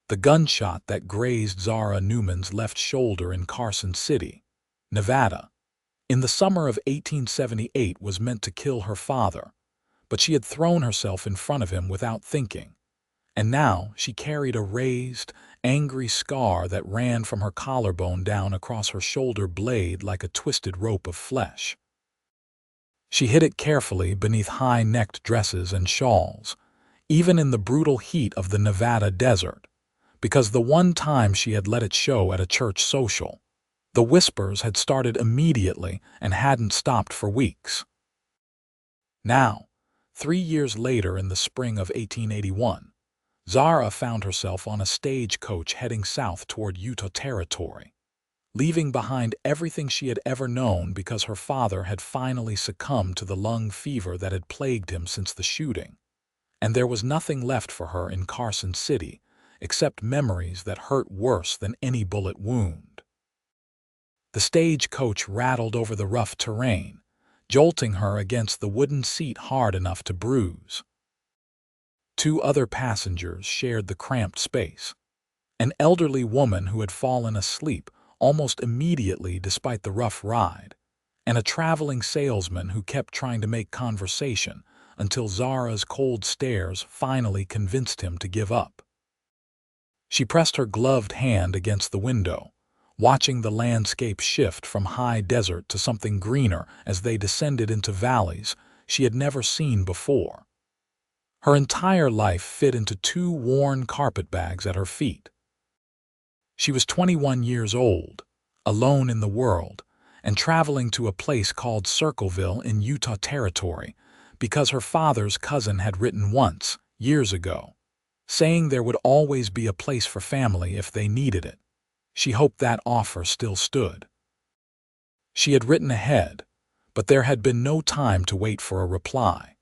the gunshot that grazed Zara Newman's left shoulder in Carson City, Nevada, in the summer of 1878 was meant to kill her father, but she had thrown herself in front of him without thinking, and now she carried a raised, angry scar that ran from her collarbone down across her shoulder blade like a twisted rope of flesh. She hid it carefully beneath high-necked dresses and shawls, even in the brutal heat of the Nevada desert, because the one time she had let it show at a church social, the whispers had started immediately and hadn't stopped for weeks. Now, 3 years later in the spring of 1881, Zara found herself on a stagecoach heading south toward Utah Territory, leaving behind everything she had ever known because her father had finally succumbed to the lung fever that had plagued him since the shooting, and there was nothing left for her in Carson City except memories that hurt worse than any bullet wound. The stagecoach rattled over the rough terrain, jolting her against the wooden seat hard enough to bruise. 2 other passengers shared the cramped space, an elderly woman who had fallen asleep almost immediately despite the rough ride, and a traveling salesman who kept trying to make conversation until Zara's cold stares finally convinced him to give up. She pressed her gloved hand against the window, watching the landscape shift from high desert to something greener as they descended into valleys she had never seen before. Her entire life fit into 2 worn carpetbags at her feet. She was 21 years old, alone in the world, and traveling to a place called Circleville in Utah Territory because her father's cousin had written once, years ago, saying there would always be a place for family if they needed it. She hoped that offer still stood. She had written ahead, but there had been no time to wait for a reply.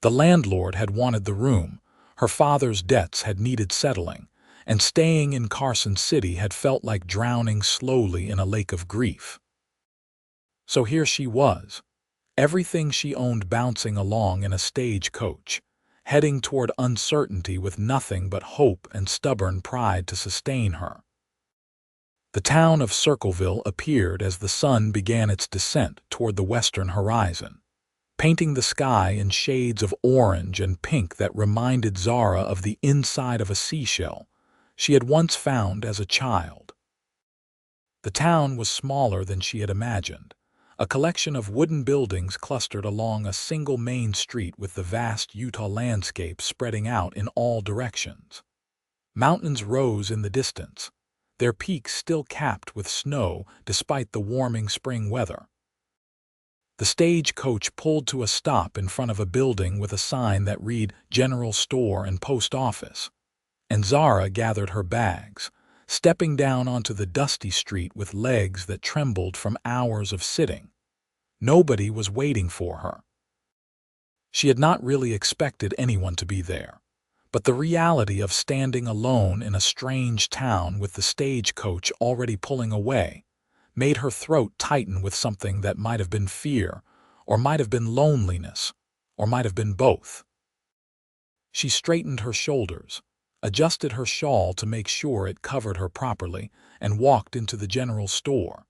The landlord had wanted the room, her father's debts had needed settling, and staying in Carson City had felt like drowning slowly in a lake of grief. So here she was, everything she owned bouncing along in a stagecoach, heading toward uncertainty with nothing but hope and stubborn pride to sustain her. The town of Circleville appeared as the sun began its descent toward the western horizon, painting the sky in shades of orange and pink that reminded Zara of the inside of a seashell she had once found as a child. The town was smaller than she had imagined, a collection of wooden buildings clustered along a single main street with the vast Utah landscape spreading out in all directions. Mountains rose in the distance, their peaks still capped with snow despite the warming spring weather. The stagecoach pulled to a stop in front of a building with a sign that read General Store and Post Office, and Zara gathered her bags, stepping down onto the dusty street with legs that trembled from hours of sitting. Nobody was waiting for her. She had not really expected anyone to be there, but the reality of standing alone in a strange town with the stagecoach already pulling away made her throat tighten with something that might have been fear, or might have been loneliness, or might have been both. She straightened her shoulders, adjusted her shawl to make sure it covered her properly, and walked into the general store.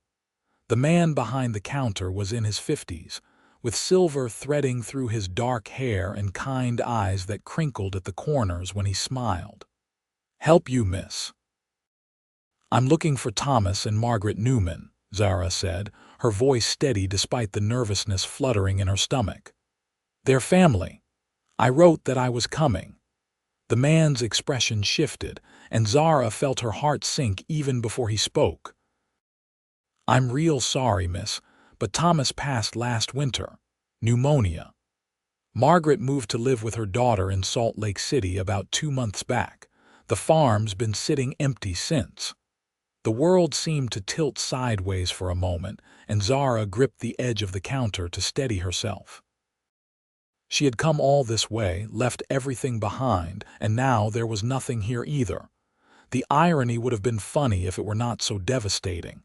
The man behind the counter was in his 50s, with silver threading through his dark hair and kind eyes that crinkled at the corners when he smiled. "Help you, miss?" "I'm looking for Thomas and Margaret Newman," Zara said, her voice steady despite the nervousness fluttering in her stomach. "They're family. I wrote that I was coming." The man's expression shifted, and Zara felt her heart sink even before he spoke. "I'm real sorry, miss, but Thomas passed last winter. Pneumonia. Margaret moved to live with her daughter in Salt Lake City about 2 months back. The farm's been sitting empty since." The world seemed to tilt sideways for a moment, and Zara gripped the edge of the counter to steady herself. She had come all this way, left everything behind, and now there was nothing here either. The irony would have been funny if it were not so devastating.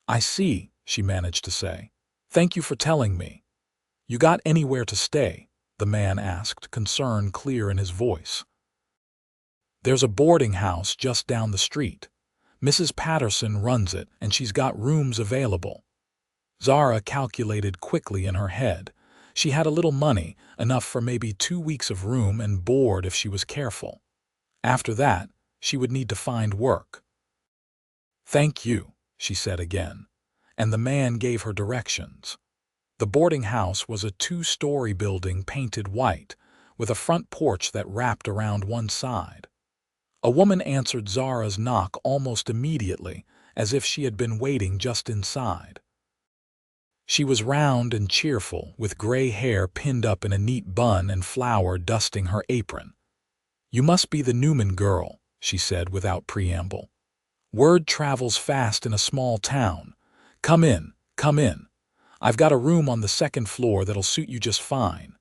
"I see," she managed to say. "Thank you for telling me. You got anywhere to stay?" the man asked, concern clear in his voice. There's a boarding house just down the street. Mrs. Patterson runs it, and she's got rooms available." Zara calculated quickly in her head. She had a little money, enough for maybe 2 weeks of room and board if she was careful. After that, she would need to find work. "Thank you," she said again, and the man gave her directions. The boarding house was a 2-story building painted white, with a front porch that wrapped around one side. A woman answered Zara's knock almost immediately, as if she had been waiting just inside. She was round and cheerful, with gray hair pinned up in a neat bun and flour dusting her apron. "You must be the Newman girl," she said without preamble. "Word travels fast in a small town. Come in, come in. I've got a room on the 2nd floor that'll suit you just fine."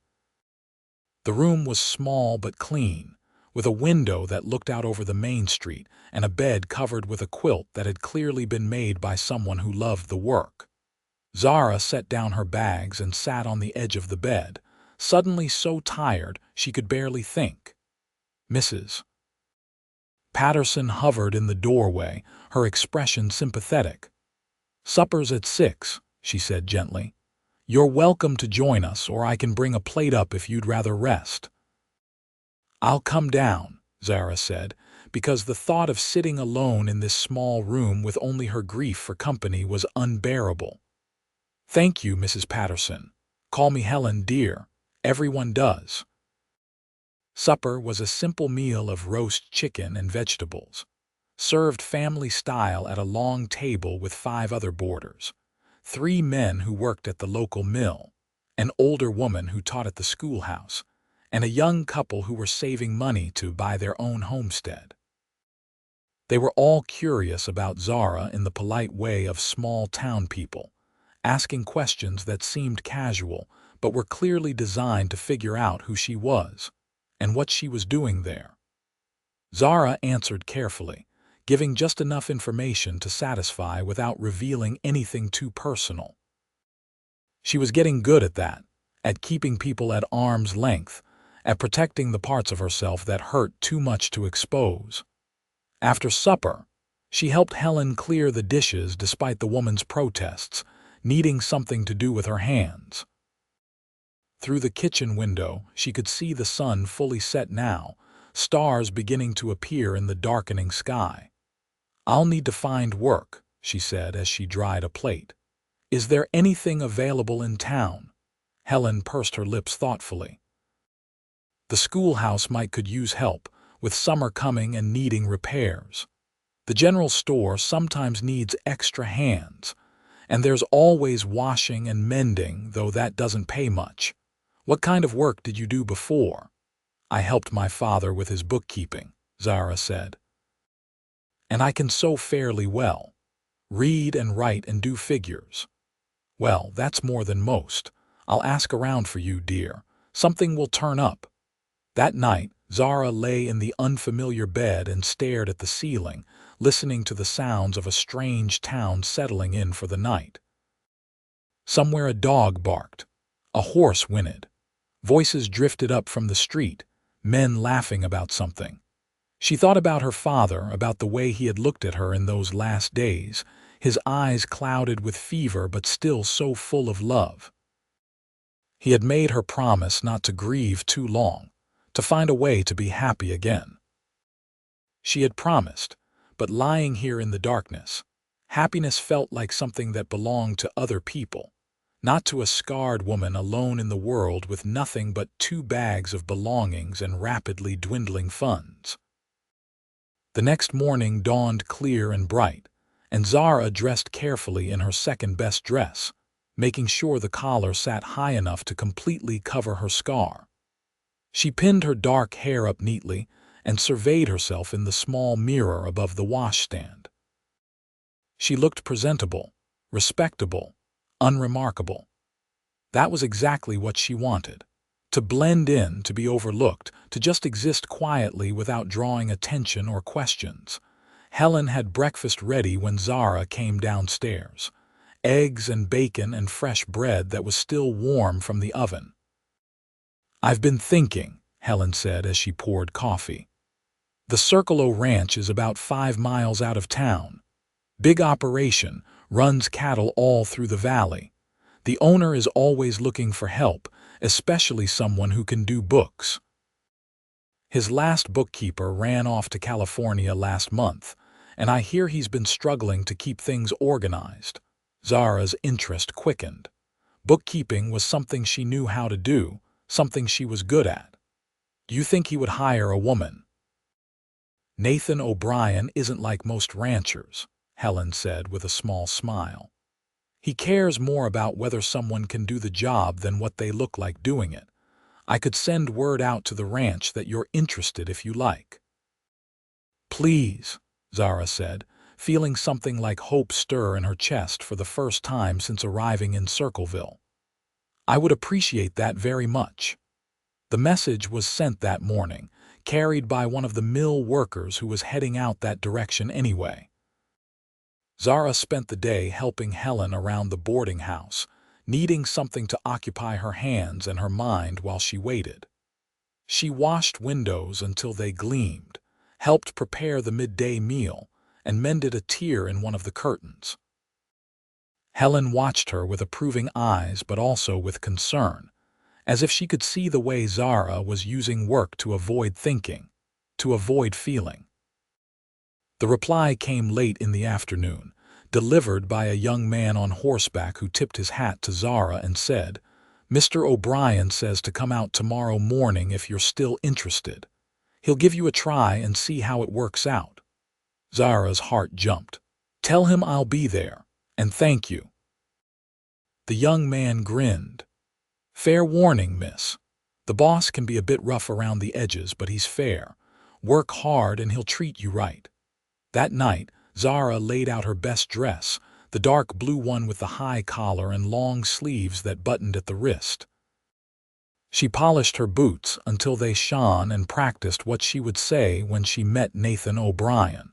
The room was small but clean, with a window that looked out over the main street and a bed covered with a quilt that had clearly been made by someone who loved the work. Zara set down her bags and sat on the edge of the bed, suddenly so tired she could barely think. "Mrs. Patterson hovered in the doorway, her expression sympathetic. "Supper's at 6, she said gently. "You're welcome to join us, or I can bring a plate up if you'd rather rest." "I'll come down," Zara said, because the thought of sitting alone in this small room with only her grief for company was unbearable. "Thank you, Mrs. Patterson. Call me Helen, dear. Everyone does." Supper was a simple meal of roast chicken and vegetables, served family style at a long table with 5 other boarders, 3 men who worked at the local mill, an older woman who taught at the schoolhouse, and a young couple who were saving money to buy their own homestead. They were all curious about Zara in the polite way of small-town people, asking questions that seemed casual but were clearly designed to figure out who she was and what she was doing there. Zara answered carefully, giving just enough information to satisfy without revealing anything too personal. She was getting good at that, at keeping people at arm's length, at protecting the parts of herself that hurt too much to expose. After supper, she helped Helen clear the dishes despite the woman's protests, needing something to do with her hands. Through the kitchen window, she could see the sun fully set now, stars beginning to appear in the darkening sky. "I'll need to find work," she said as she dried a plate. "Is there anything available in town?" Helen pursed her lips thoughtfully. "The schoolhouse could use help, with summer coming and needing repairs. The general store sometimes needs extra hands, and there's always washing and mending, though that doesn't pay much. What kind of work did you do before?" "I helped my father with his bookkeeping," Zara said. "And I can sew fairly well. Read and write and do figures." "Well, that's more than most. I'll ask around for you, dear. Something will turn up." That night, Zara lay in the unfamiliar bed and stared at the ceiling, listening to the sounds of a strange town settling in for the night. Somewhere a dog barked. A horse whinnied. Voices drifted up from the street, men laughing about something. She thought about her father, about the way he had looked at her in those last days, his eyes clouded with fever but still so full of love. He had made her promise not to grieve too long, to find a way to be happy again. She had promised, but lying here in the darkness, happiness felt like something that belonged to other people, not to a scarred woman alone in the world with nothing but 2 bags of belongings and rapidly dwindling funds. The next morning dawned clear and bright, and Zara dressed carefully in her second-best dress, making sure the collar sat high enough to completely cover her scar. She pinned her dark hair up neatly and surveyed herself in the small mirror above the washstand. She looked presentable, respectable, unremarkable. That was exactly what she wanted. To blend in, to be overlooked, to just exist quietly without drawing attention or questions. Helen had breakfast ready when Zara came downstairs. Eggs and bacon and fresh bread that was still warm from the oven. "I've been thinking," Helen said as she poured coffee. The Circle O Ranch is about 5 miles out of town. Big operation, runs cattle all through the valley. The owner is always looking for help, especially someone who can do books. His last bookkeeper ran off to California last month, and I hear he's been struggling to keep things organized. Zara's interest quickened. Bookkeeping was something she knew how to do, something she was good at. Do you think he would hire a woman? Nathan O'Brien isn't like most ranchers, Helen said with a small smile. He cares more about whether someone can do the job than what they look like doing it. I could send word out to the ranch that you're interested if you like. Please, Zara said, feeling something like hope stir in her chest for the first time since arriving in Circleville. I would appreciate that very much. The message was sent that morning, carried by one of the mill workers who was heading out that direction anyway. Zara spent the day helping Helen around the boarding house, needing something to occupy her hands and her mind while she waited. She washed windows until they gleamed, helped prepare the midday meal, and mended a tear in one of the curtains. Helen watched her with approving eyes but also with concern, as if she could see the way Zara was using work to avoid thinking, to avoid feeling. The reply came late in the afternoon, delivered by a young man on horseback who tipped his hat to Zara and said, "Mr. O'Brien says to come out tomorrow morning if you're still interested. He'll give you a try and see how it works out." Zara's heart jumped. "Tell him I'll be there, and thank you." The young man grinned. "Fair warning, miss. The boss can be a bit rough around the edges, but he's fair. Work hard and he'll treat you right." That night, Zara laid out her best dress, the dark blue one with the high collar and long sleeves that buttoned at the wrist. She polished her boots until they shone and practiced what she would say when she met Nathan O'Brien.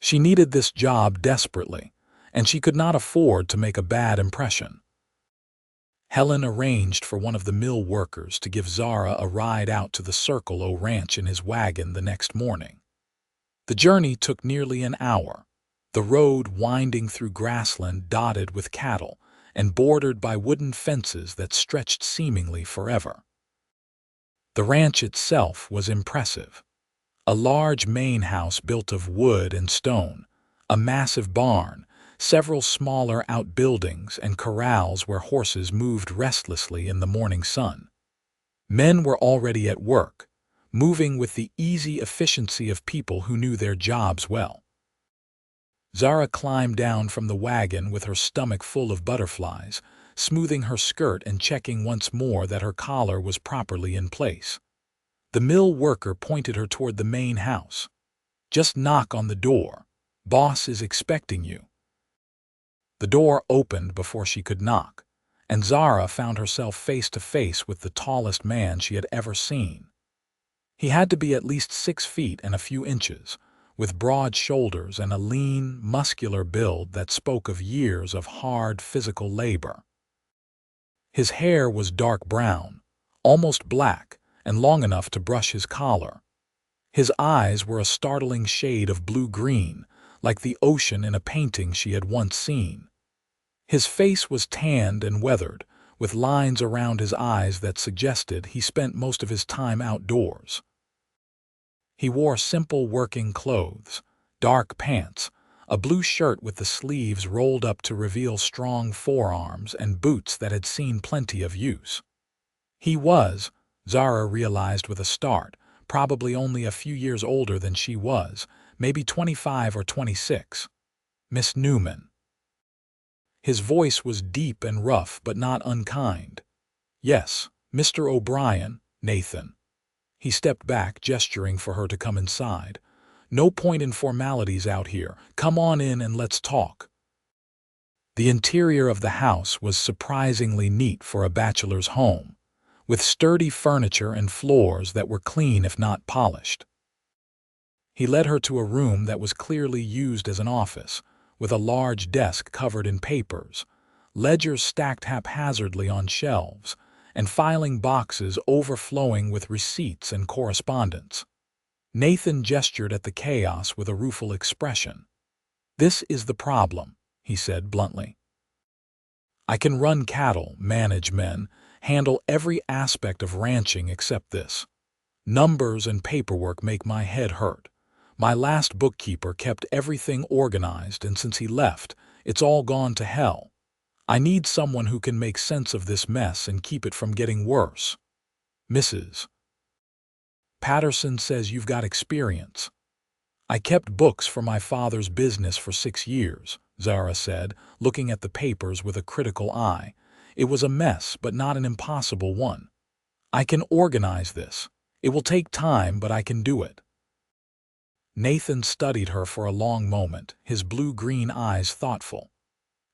She needed this job desperately, and she could not afford to make a bad impression. Helen arranged for one of the mill workers to give Zara a ride out to the Circle O Ranch in his wagon the next morning. The journey took nearly an hour, the road winding through grassland dotted with cattle and bordered by wooden fences that stretched seemingly forever. The ranch itself was impressive. A large main house built of wood and stone, a massive barn, several smaller outbuildings and corrals where horses moved restlessly in the morning sun. Men were already at work, moving with the easy efficiency of people who knew their jobs well. Zara climbed down from the wagon with her stomach full of butterflies, smoothing her skirt and checking once more that her collar was properly in place. The mill worker pointed her toward the main house. "Just knock on the door. Boss is expecting you." The door opened before she could knock, and Zara found herself face to face with the tallest man she had ever seen. He had to be at least 6 feet and a few inches, with broad shoulders and a lean, muscular build that spoke of years of hard physical labor. His hair was dark brown, almost black, and long enough to brush his collar. His eyes were a startling shade of blue-green, like the ocean in a painting she had once seen. His face was tanned and weathered, with lines around his eyes that suggested he spent most of his time outdoors. He wore simple working clothes, dark pants, a blue shirt with the sleeves rolled up to reveal strong forearms, and boots that had seen plenty of use. He was, Zara realized with a start, probably only a few years older than she was, maybe 25 or 26. "Miss Newman." His voice was deep and rough but not unkind. "Yes, Mr. O'Brien, Nathan." He stepped back, gesturing for her to come inside. "No point in formalities out here. Come on in and let's talk." The interior of the house was surprisingly neat for a bachelor's home, with sturdy furniture and floors that were clean if not polished. He led her to a room that was clearly used as an office, with a large desk covered in papers, ledgers stacked haphazardly on shelves, and filing boxes overflowing with receipts and correspondence. Nathan gestured at the chaos with a rueful expression. "This is the problem," he said bluntly. "I can run cattle, manage men, handle every aspect of ranching except this. Numbers and paperwork make my head hurt. My last bookkeeper kept everything organized, and since he left, it's all gone to hell. I need someone who can make sense of this mess and keep it from getting worse." "Mrs. Patterson says you've got experience." "I kept books for my father's business for 6 years, Zara said, looking at the papers with a critical eye. "It was a mess, but not an impossible one. I can organize this. It will take time, but I can do it." Nathan studied her for a long moment, his blue-green eyes thoughtful.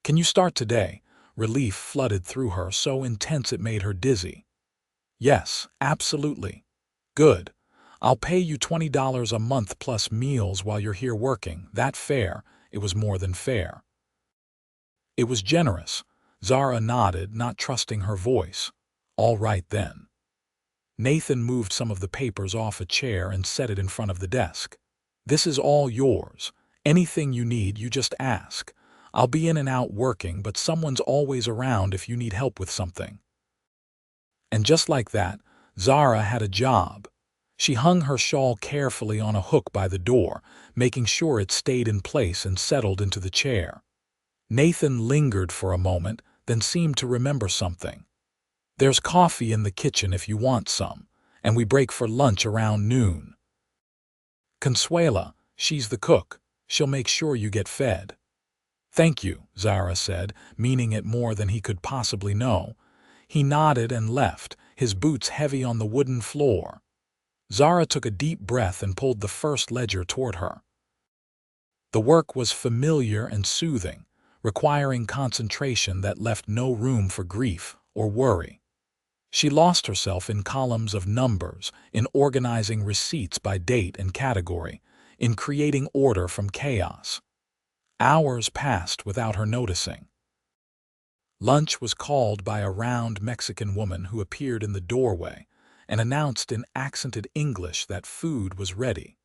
"Can you start today?" Relief flooded through her, so intense it made her dizzy. "Yes, absolutely." "Good. I'll pay you $20 a month plus meals while you're here working. That fair?" It was more than fair. It was generous. Zara nodded, not trusting her voice. "All right then." Nathan moved some of the papers off a chair and set it in front of the desk. "This is all yours. Anything you need, you just ask. I'll be in and out working, but someone's always around if you need help with something." And just like that, Zara had a job. She hung her shawl carefully on a hook by the door, making sure it stayed in place and settled into the chair. Nathan lingered for a moment, then seemed to remember something. "There's coffee in the kitchen if you want some, and we break for lunch around noon. Consuela, she's the cook. She'll make sure you get fed." "Thank you," Zara said, meaning it more than he could possibly know. He nodded and left, his boots heavy on the wooden floor. Zara took a deep breath and pulled the first ledger toward her. The work was familiar and soothing, requiring concentration that left no room for grief or worry. She lost herself in columns of numbers, in organizing receipts by date and category, in creating order from chaos. Hours passed without her noticing. Lunch was called by a round Mexican woman who appeared in the doorway and announced in accented English that food was ready.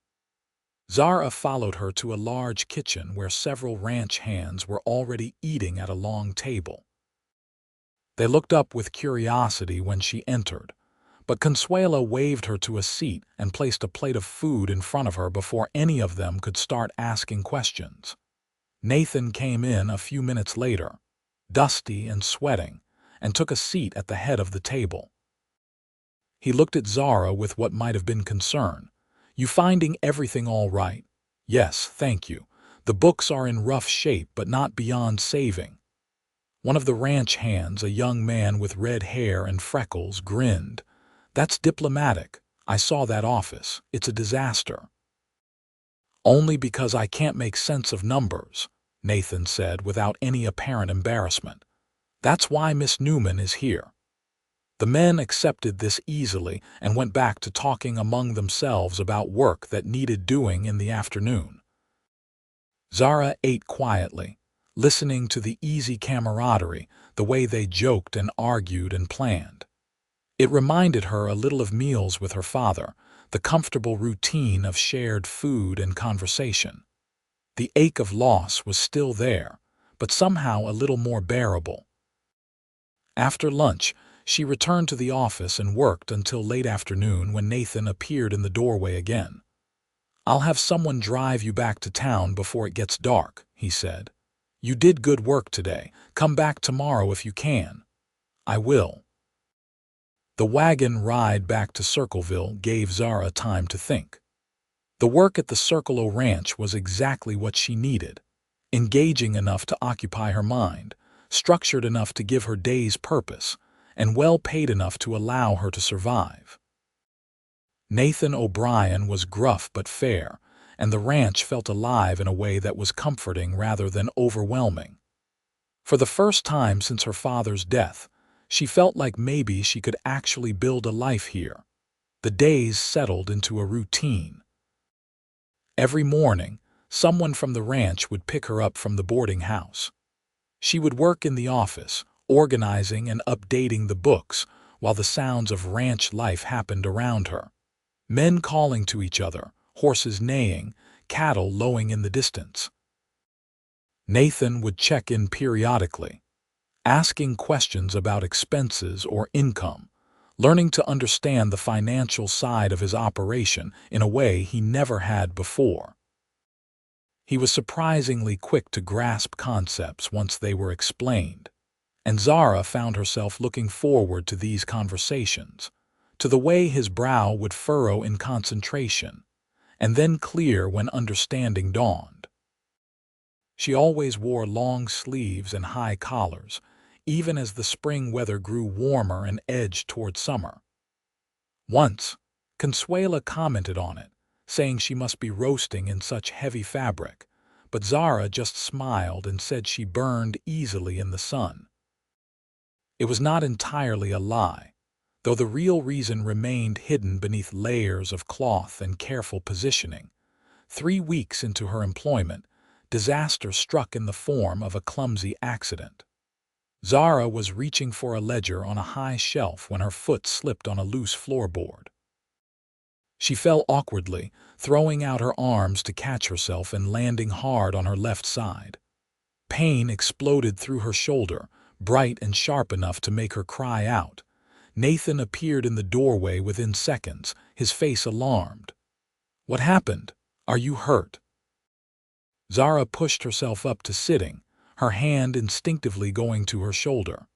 Zara followed her to a large kitchen where several ranch hands were already eating at a long table. They looked up with curiosity when she entered, but Consuela waved her to a seat and placed a plate of food in front of her before any of them could start asking questions. Nathan came in a few minutes later, dusty and sweating, and took a seat at the head of the table. He looked at Zara with what might have been concern. "You finding everything all right?" "Yes, thank you. The books are in rough shape, but not beyond saving." One of the ranch hands, a young man with red hair and freckles, grinned. "That's diplomatic. I saw that office. It's a disaster." "Only because I can't make sense of numbers," Nathan said without any apparent embarrassment. "That's why Miss Newman is here." The men accepted this easily and went back to talking among themselves about work that needed doing in the afternoon. Zara ate quietly, listening to the easy camaraderie, the way they joked and argued and planned. It reminded her a little of meals with her father, the comfortable routine of shared food and conversation. The ache of loss was still there, but somehow a little more bearable. After lunch, she returned to the office and worked until late afternoon when Nathan appeared in the doorway again. "I'll have someone drive you back to town before it gets dark," he said. "You did good work today. Come back tomorrow if you can." "I will." The wagon ride back to Circleville gave Zara time to think. The work at the Circle O Ranch was exactly what she needed. Engaging enough to occupy her mind, structured enough to give her days purpose, and well paid enough to allow her to survive. Nathan O'Brien was gruff but fair, and the ranch felt alive in a way that was comforting rather than overwhelming. For the first time since her father's death, she felt like maybe she could actually build a life here. The days settled into a routine. Every morning, someone from the ranch would pick her up from the boarding house. She would work in the office, organizing and updating the books, while the sounds of ranch life happened around her. Men calling to each other, horses neighing, cattle lowing in the distance. Nathan would check in periodically, asking questions about expenses or income, learning to understand the financial side of his operation in a way he never had before. He was surprisingly quick to grasp concepts once they were explained, and Zara found herself looking forward to these conversations, to the way his brow would furrow in concentration, and then clear when understanding dawned. She always wore long sleeves and high collars, even as the spring weather grew warmer and edged toward summer. Once, Consuela commented on it, saying she must be roasting in such heavy fabric, but Zara just smiled and said she burned easily in the sun. It was not entirely a lie, though the real reason remained hidden beneath layers of cloth and careful positioning. 3 weeks into her employment, disaster struck in the form of a clumsy accident. Zara was reaching for a ledger on a high shelf when her foot slipped on a loose floorboard. She fell awkwardly, throwing out her arms to catch herself and landing hard on her left side. Pain exploded through her shoulder, bright and sharp enough to make her cry out. Nathan appeared in the doorway within seconds, his face alarmed. "What happened? Are you hurt?" Zara pushed herself up to sitting, her hand instinctively going to her shoulder.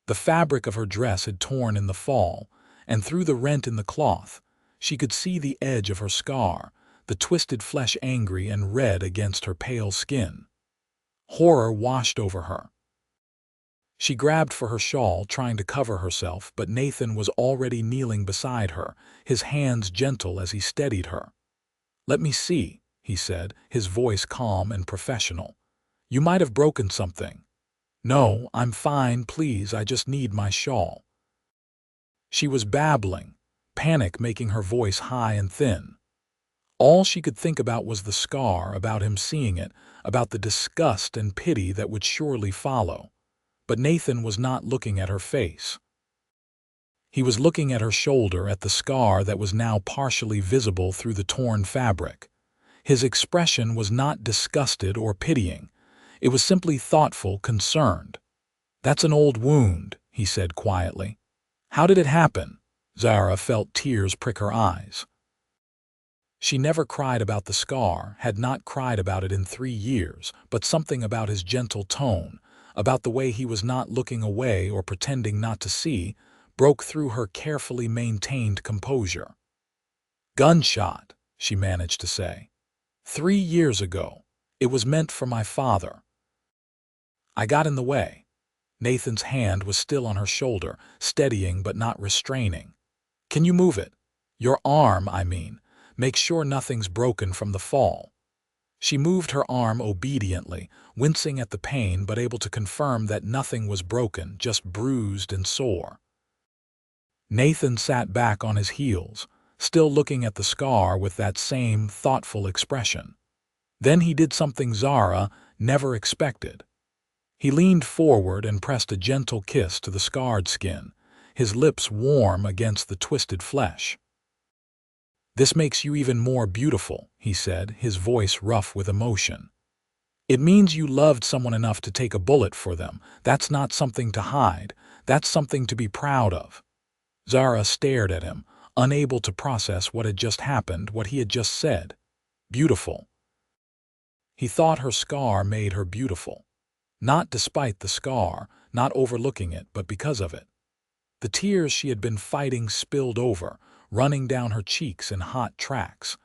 The fabric of her dress had torn in the fall, and through the rent in the cloth, she could see the edge of her scar, the twisted flesh angry and red against her pale skin. Horror washed over her. She grabbed for her shawl, trying to cover herself, but Nathan was already kneeling beside her, his hands gentle as he steadied her. "Let me see," he said, his voice calm and professional. "You might have broken something." "No, I'm fine, please, I just need my shawl." She was babbling, panic making her voice high and thin. All she could think about was the scar, about him seeing it, about the disgust and pity that would surely follow. But Nathan was not looking at her face. He was looking at her shoulder, at the scar that was now partially visible through the torn fabric. His expression was not disgusted or pitying. It was simply thoughtful, concerned. "That's an old wound," he said quietly. "How did it happen?" Zara felt tears prick her eyes. She never cried about the scar, had not cried about it in 3 years, but something about his gentle tone, about the way he was not looking away or pretending not to see, broke through her carefully maintained composure. "Gunshot," she managed to say. 3 years ago. It was meant for my father. I got in the way." Nathan's hand was still on her shoulder, steadying but not restraining. "Can you move it? Your arm, I mean. Make sure nothing's broken from the fall." She moved her arm obediently, wincing at the pain but able to confirm that nothing was broken, just bruised and sore. Nathan sat back on his heels, still looking at the scar with that same thoughtful expression. Then he did something Zara never expected. He leaned forward and pressed a gentle kiss to the scarred skin, his lips warm against the twisted flesh. "This makes you even more beautiful," he said, his voice rough with emotion. "It means you loved someone enough to take a bullet for them. That's not something to hide. That's something to be proud of." Zara stared at him, unable to process what had just happened, what he had just said. Beautiful. He thought her scar made her beautiful. Not despite the scar, not overlooking it, but because of it. The tears she had been fighting spilled over, running down her cheeks in hot tracks.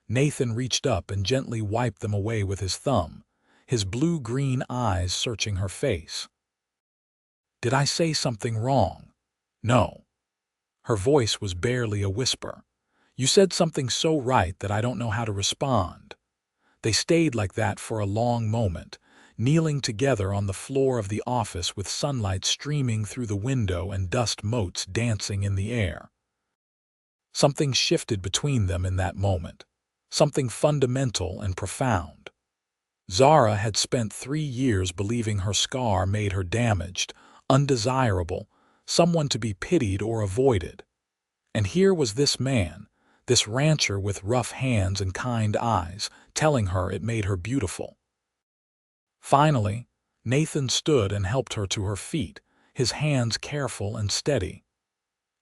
Nathan reached up and gently wiped them away with his thumb, his blue-green eyes searching her face. "Did I say something wrong?" "No." Her voice was barely a whisper. "You said something so right that I don't know how to respond." They stayed like that for a long moment, kneeling together on the floor of the office with sunlight streaming through the window and dust motes dancing in the air. Something shifted between them in that moment, something fundamental and profound. Zara had spent 3 years believing her scar made her damaged, undesirable, someone to be pitied or avoided. And here was this man, this rancher with rough hands and kind eyes, telling her it made her beautiful. Finally, Nathan stood and helped her to her feet, his hands careful and steady.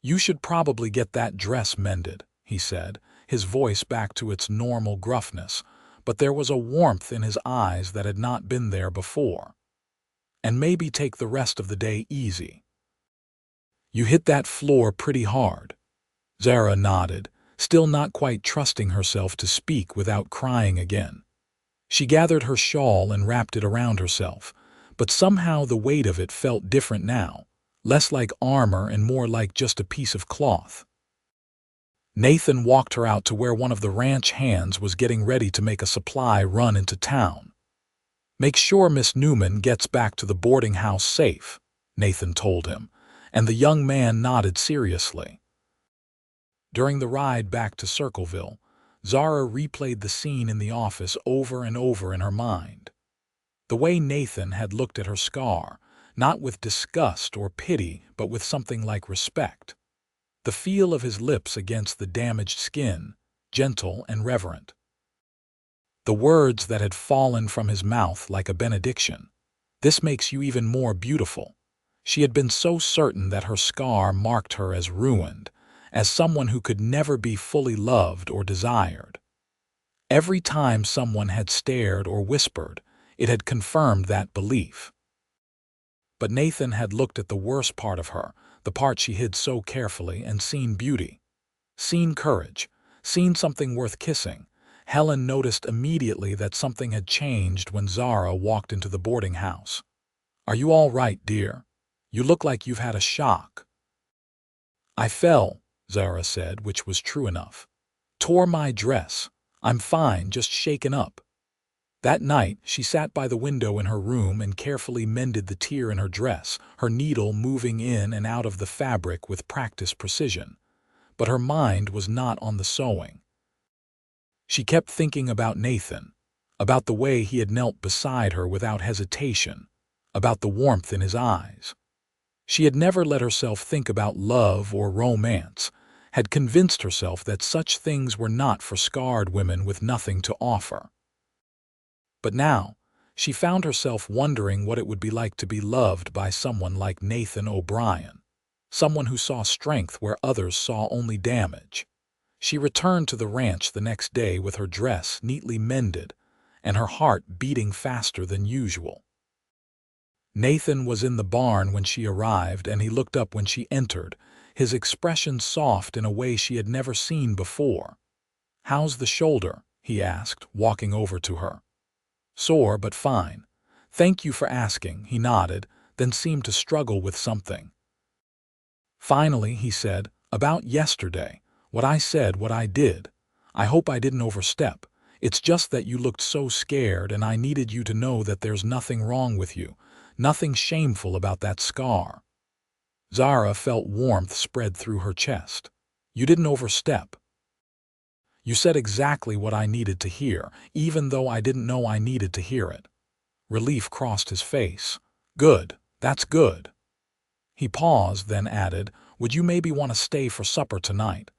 "You should probably get that dress mended," he said, his voice back to its normal gruffness, but there was a warmth in his eyes that had not been there before. "And maybe take the rest of the day easy. You hit that floor pretty hard." Zara nodded, still not quite trusting herself to speak without crying again. She gathered her shawl and wrapped it around herself, but somehow the weight of it felt different now, less like armor and more like just a piece of cloth. Nathan walked her out to where one of the ranch hands was getting ready to make a supply run into town. "Make sure Miss Newman gets back to the boarding house safe," Nathan told him, and the young man nodded seriously. During the ride back to Circleville, Zara replayed the scene in the office over and over in her mind. The way Nathan had looked at her scar, not with disgust or pity, but with something like respect. The feel of his lips against the damaged skin, gentle and reverent. The words that had fallen from his mouth like a benediction. "This makes you even more beautiful." She had been so certain that her scar marked her as ruined, as someone who could never be fully loved or desired. Every time someone had stared or whispered, it had confirmed that belief. But Nathan had looked at the worst part of her, the part she hid so carefully, and seen beauty. Seen courage, seen something worth kissing. Helen noticed immediately that something had changed when Zara walked into the boarding house. "Are you all right, dear? You look like you've had a shock." "I fell," Zara said, which was true enough. "Tore my dress. I'm fine, just shaken up." That night, she sat by the window in her room and carefully mended the tear in her dress, her needle moving in and out of the fabric with practiced precision. But her mind was not on the sewing. She kept thinking about Nathan, about the way he had knelt beside her without hesitation, about the warmth in his eyes. She had never let herself think about love or romance, had convinced herself that such things were not for scarred women with nothing to offer. But now, she found herself wondering what it would be like to be loved by someone like Nathan O'Brien, someone who saw strength where others saw only damage. She returned to the ranch the next day with her dress neatly mended and her heart beating faster than usual. Nathan was in the barn when she arrived, and he looked up when she entered, his expression soft in a way she had never seen before. "How's the shoulder?" he asked, walking over to her. "Sore, but fine. Thank you for asking," he nodded, then seemed to struggle with something. Finally, he said, "About yesterday, what I said, what I did. I hope I didn't overstep. It's just that you looked so scared, and I needed you to know that there's nothing wrong with you, nothing shameful about that scar." Zara felt warmth spread through her chest. "You didn't overstep. You said exactly what I needed to hear, even though I didn't know I needed to hear it." Relief crossed his face. "Good, that's good." He paused, then added, "Would you maybe want to stay for supper tonight?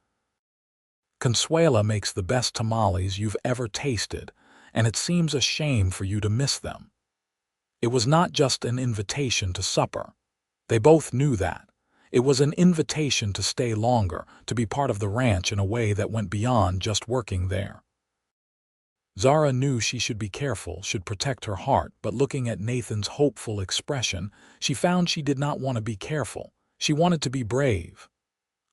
Consuela makes the best tamales you've ever tasted, and it seems a shame for you to miss them." It was not just an invitation to supper. They both knew that. It was an invitation to stay longer, to be part of the ranch in a way that went beyond just working there. Zara knew she should be careful, should protect her heart, but looking at Nathan's hopeful expression, she found she did not want to be careful. She wanted to be brave.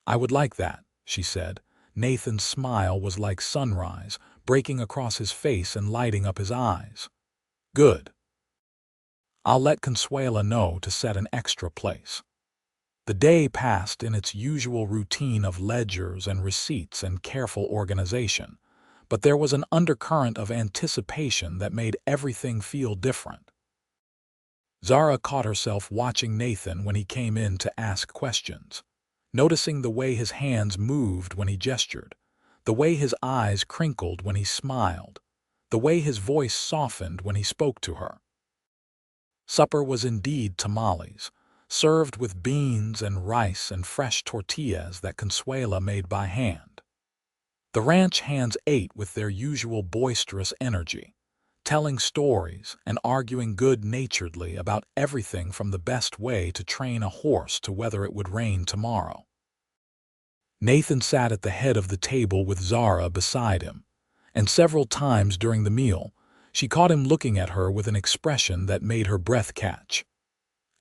"I would like that," she said. Nathan's smile was like sunrise, breaking across his face and lighting up his eyes. "Good. I'll let Consuela know to set an extra place." The day passed in its usual routine of ledgers and receipts and careful organization, but there was an undercurrent of anticipation that made everything feel different. Zara caught herself watching Nathan when he came in to ask questions, noticing the way his hands moved when he gestured, the way his eyes crinkled when he smiled, the way his voice softened when he spoke to her. Supper was indeed tamales, served with beans and rice and fresh tortillas that Consuela made by hand. The ranch hands ate with their usual boisterous energy, telling stories and arguing good-naturedly about everything from the best way to train a horse to whether it would rain tomorrow. Nathan sat at the head of the table with Zara beside him, and several times during the meal, she caught him looking at her with an expression that made her breath catch.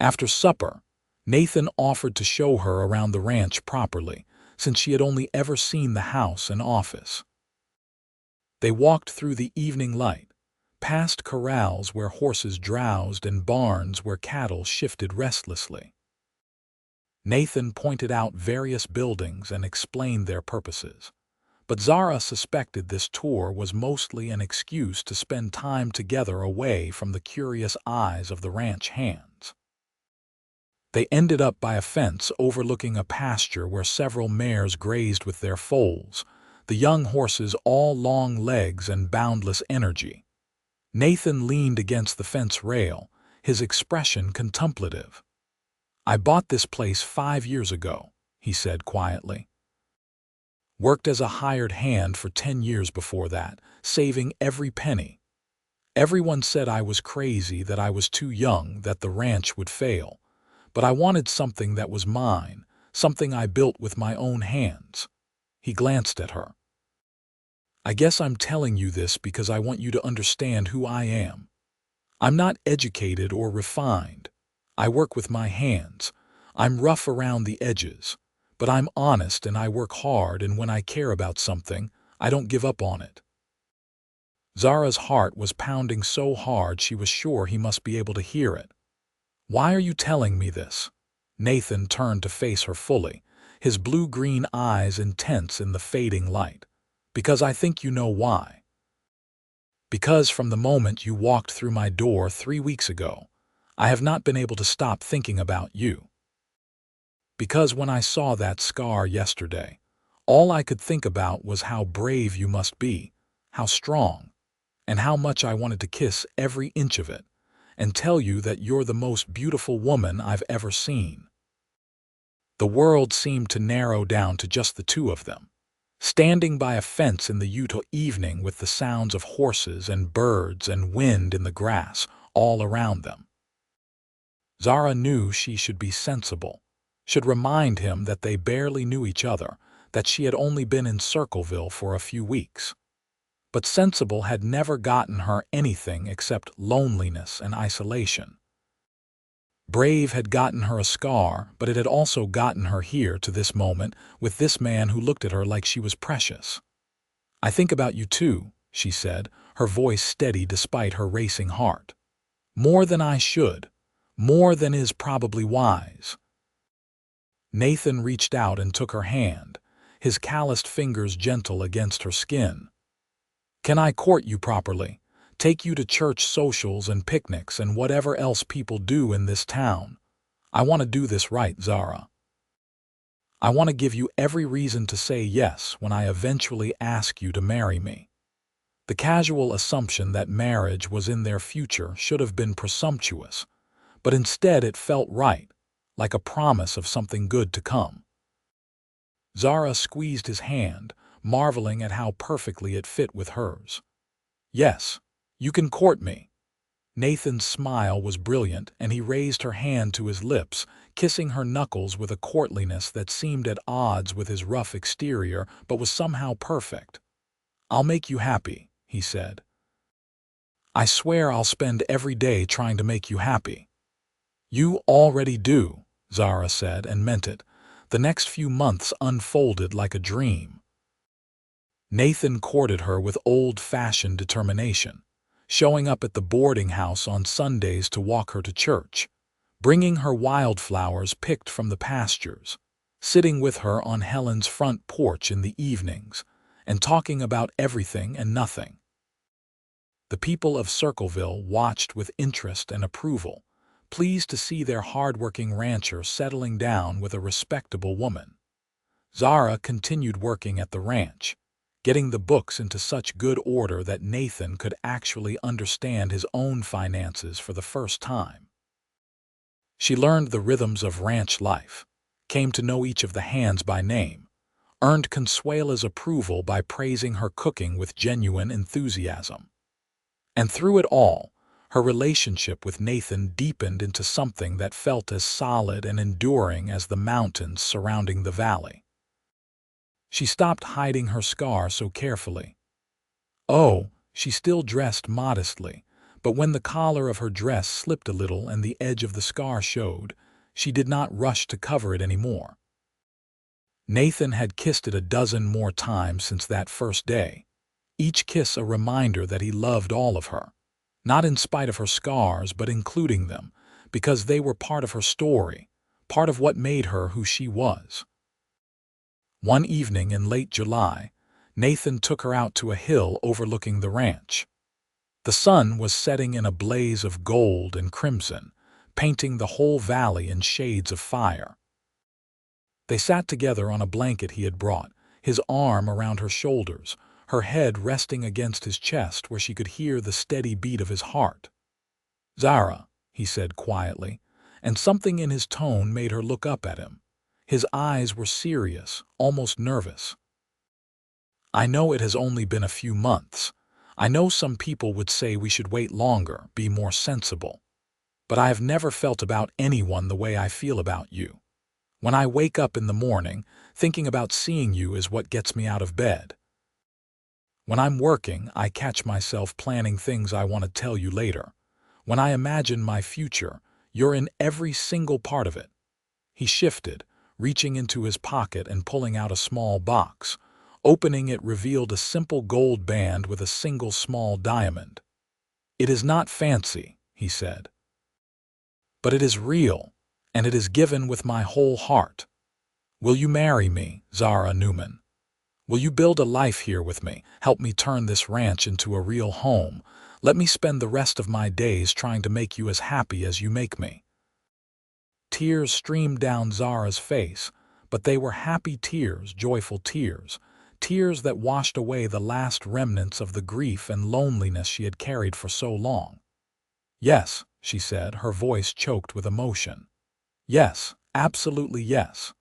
After supper, Nathan offered to show her around the ranch properly, since she had only ever seen the house and office. They walked through the evening light, past corrals where horses drowsed and barns where cattle shifted restlessly. Nathan pointed out various buildings and explained their purposes, but Zara suspected this tour was mostly an excuse to spend time together away from the curious eyes of the ranch hands. They ended up by a fence overlooking a pasture where several mares grazed with their foals, the young horses all long legs and boundless energy. Nathan leaned against the fence rail, his expression contemplative. "I bought this place 5 years ago," he said quietly. "Worked as a hired hand for 10 years before that, saving every penny. Everyone said I was crazy, that I was too young, that the ranch would fail. But I wanted something that was mine, something I built with my own hands." He glanced at her. "I guess I'm telling you this because I want you to understand who I am. I'm not educated or refined. I work with my hands. I'm rough around the edges. But I'm honest and I work hard, and when I care about something, I don't give up on it." Zara's heart was pounding so hard she was sure he must be able to hear it. "Why are you telling me this?" Nathan turned to face her fully, his blue-green eyes intense in the fading light. "Because I think you know why. Because from the moment you walked through my door 3 weeks ago, I have not been able to stop thinking about you. Because when I saw that scar yesterday, all I could think about was how brave you must be, how strong, and how much I wanted to kiss every inch of it and tell you that you're the most beautiful woman I've ever seen." The world seemed to narrow down to just the two of them, standing by a fence in the Utah evening with the sounds of horses and birds and wind in the grass all around them. Zara knew she should be sensible, should remind him that they barely knew each other, that she had only been in Circleville for a few weeks. But sensible had never gotten her anything except loneliness and isolation. Brave had gotten her a scar, but it had also gotten her here to this moment with this man who looked at her like she was precious. "I think about you too," she said, her voice steady despite her racing heart. "More than I should, more than is probably wise." Nathan reached out and took her hand, his calloused fingers gentle against her skin. "Can I court you properly? Take you to church socials and picnics and whatever else people do in this town? I want to do this right, Zara. I want to give you every reason to say yes when I eventually ask you to marry me." The casual assumption that marriage was in their future should have been presumptuous, but instead it felt right, like a promise of something good to come. Zara squeezed his hand, marveling at how perfectly it fit with hers. "Yes, you can court me." Nathan's smile was brilliant, and he raised her hand to his lips, kissing her knuckles with a courtliness that seemed at odds with his rough exterior but was somehow perfect. "I'll make you happy," he said. "I swear I'll spend every day trying to make you happy." "You already do," Zara said, and meant it. The next few months unfolded like a dream. Nathan courted her with old-fashioned determination, showing up at the boarding house on Sundays to walk her to church, bringing her wildflowers picked from the pastures, sitting with her on Helen's front porch in the evenings, and talking about everything and nothing. The people of Circleville watched with interest and approval, pleased to see their hard-working rancher settling down with a respectable woman. Zara continued working at the ranch, getting the books into such good order that Nathan could actually understand his own finances for the first time. She learned the rhythms of ranch life, came to know each of the hands by name, earned Consuela's approval by praising her cooking with genuine enthusiasm. And through it all, her relationship with Nathan deepened into something that felt as solid and enduring as the mountains surrounding the valley. She stopped hiding her scar so carefully. Oh, she still dressed modestly, but when the collar of her dress slipped a little and the edge of the scar showed, she did not rush to cover it anymore. Nathan had kissed it a dozen more times since that first day, each kiss a reminder that he loved all of her, not in spite of her scars but including them, because they were part of her story, part of what made her who she was. One evening in late July, Nathan took her out to a hill overlooking the ranch. The sun was setting in a blaze of gold and crimson, painting the whole valley in shades of fire. They sat together on a blanket he had brought, his arm around her shoulders, her head resting against his chest where she could hear the steady beat of his heart. "Zara," he said quietly, and something in his tone made her look up at him. His eyes were serious, almost nervous. "I know it has only been a few months. I know some people would say we should wait longer, be more sensible. But I have never felt about anyone the way I feel about you. When I wake up in the morning, thinking about seeing you is what gets me out of bed. When I'm working, I catch myself planning things I want to tell you later. When I imagine my future, you're in every single part of it." He shifted, reaching into his pocket and pulling out a small box. Opening it revealed a simple gold band with a single small diamond. "It is not fancy," he said, "but it is real, and it is given with my whole heart. Will you marry me, Zara Newman? Will you build a life here with me, help me turn this ranch into a real home? Let me spend the rest of my days trying to make you as happy as you make me." Tears streamed down Zara's face, but they were happy tears, joyful tears, tears that washed away the last remnants of the grief and loneliness she had carried for so long. "Yes," she said, her voice choked with emotion. "Yes, absolutely yes."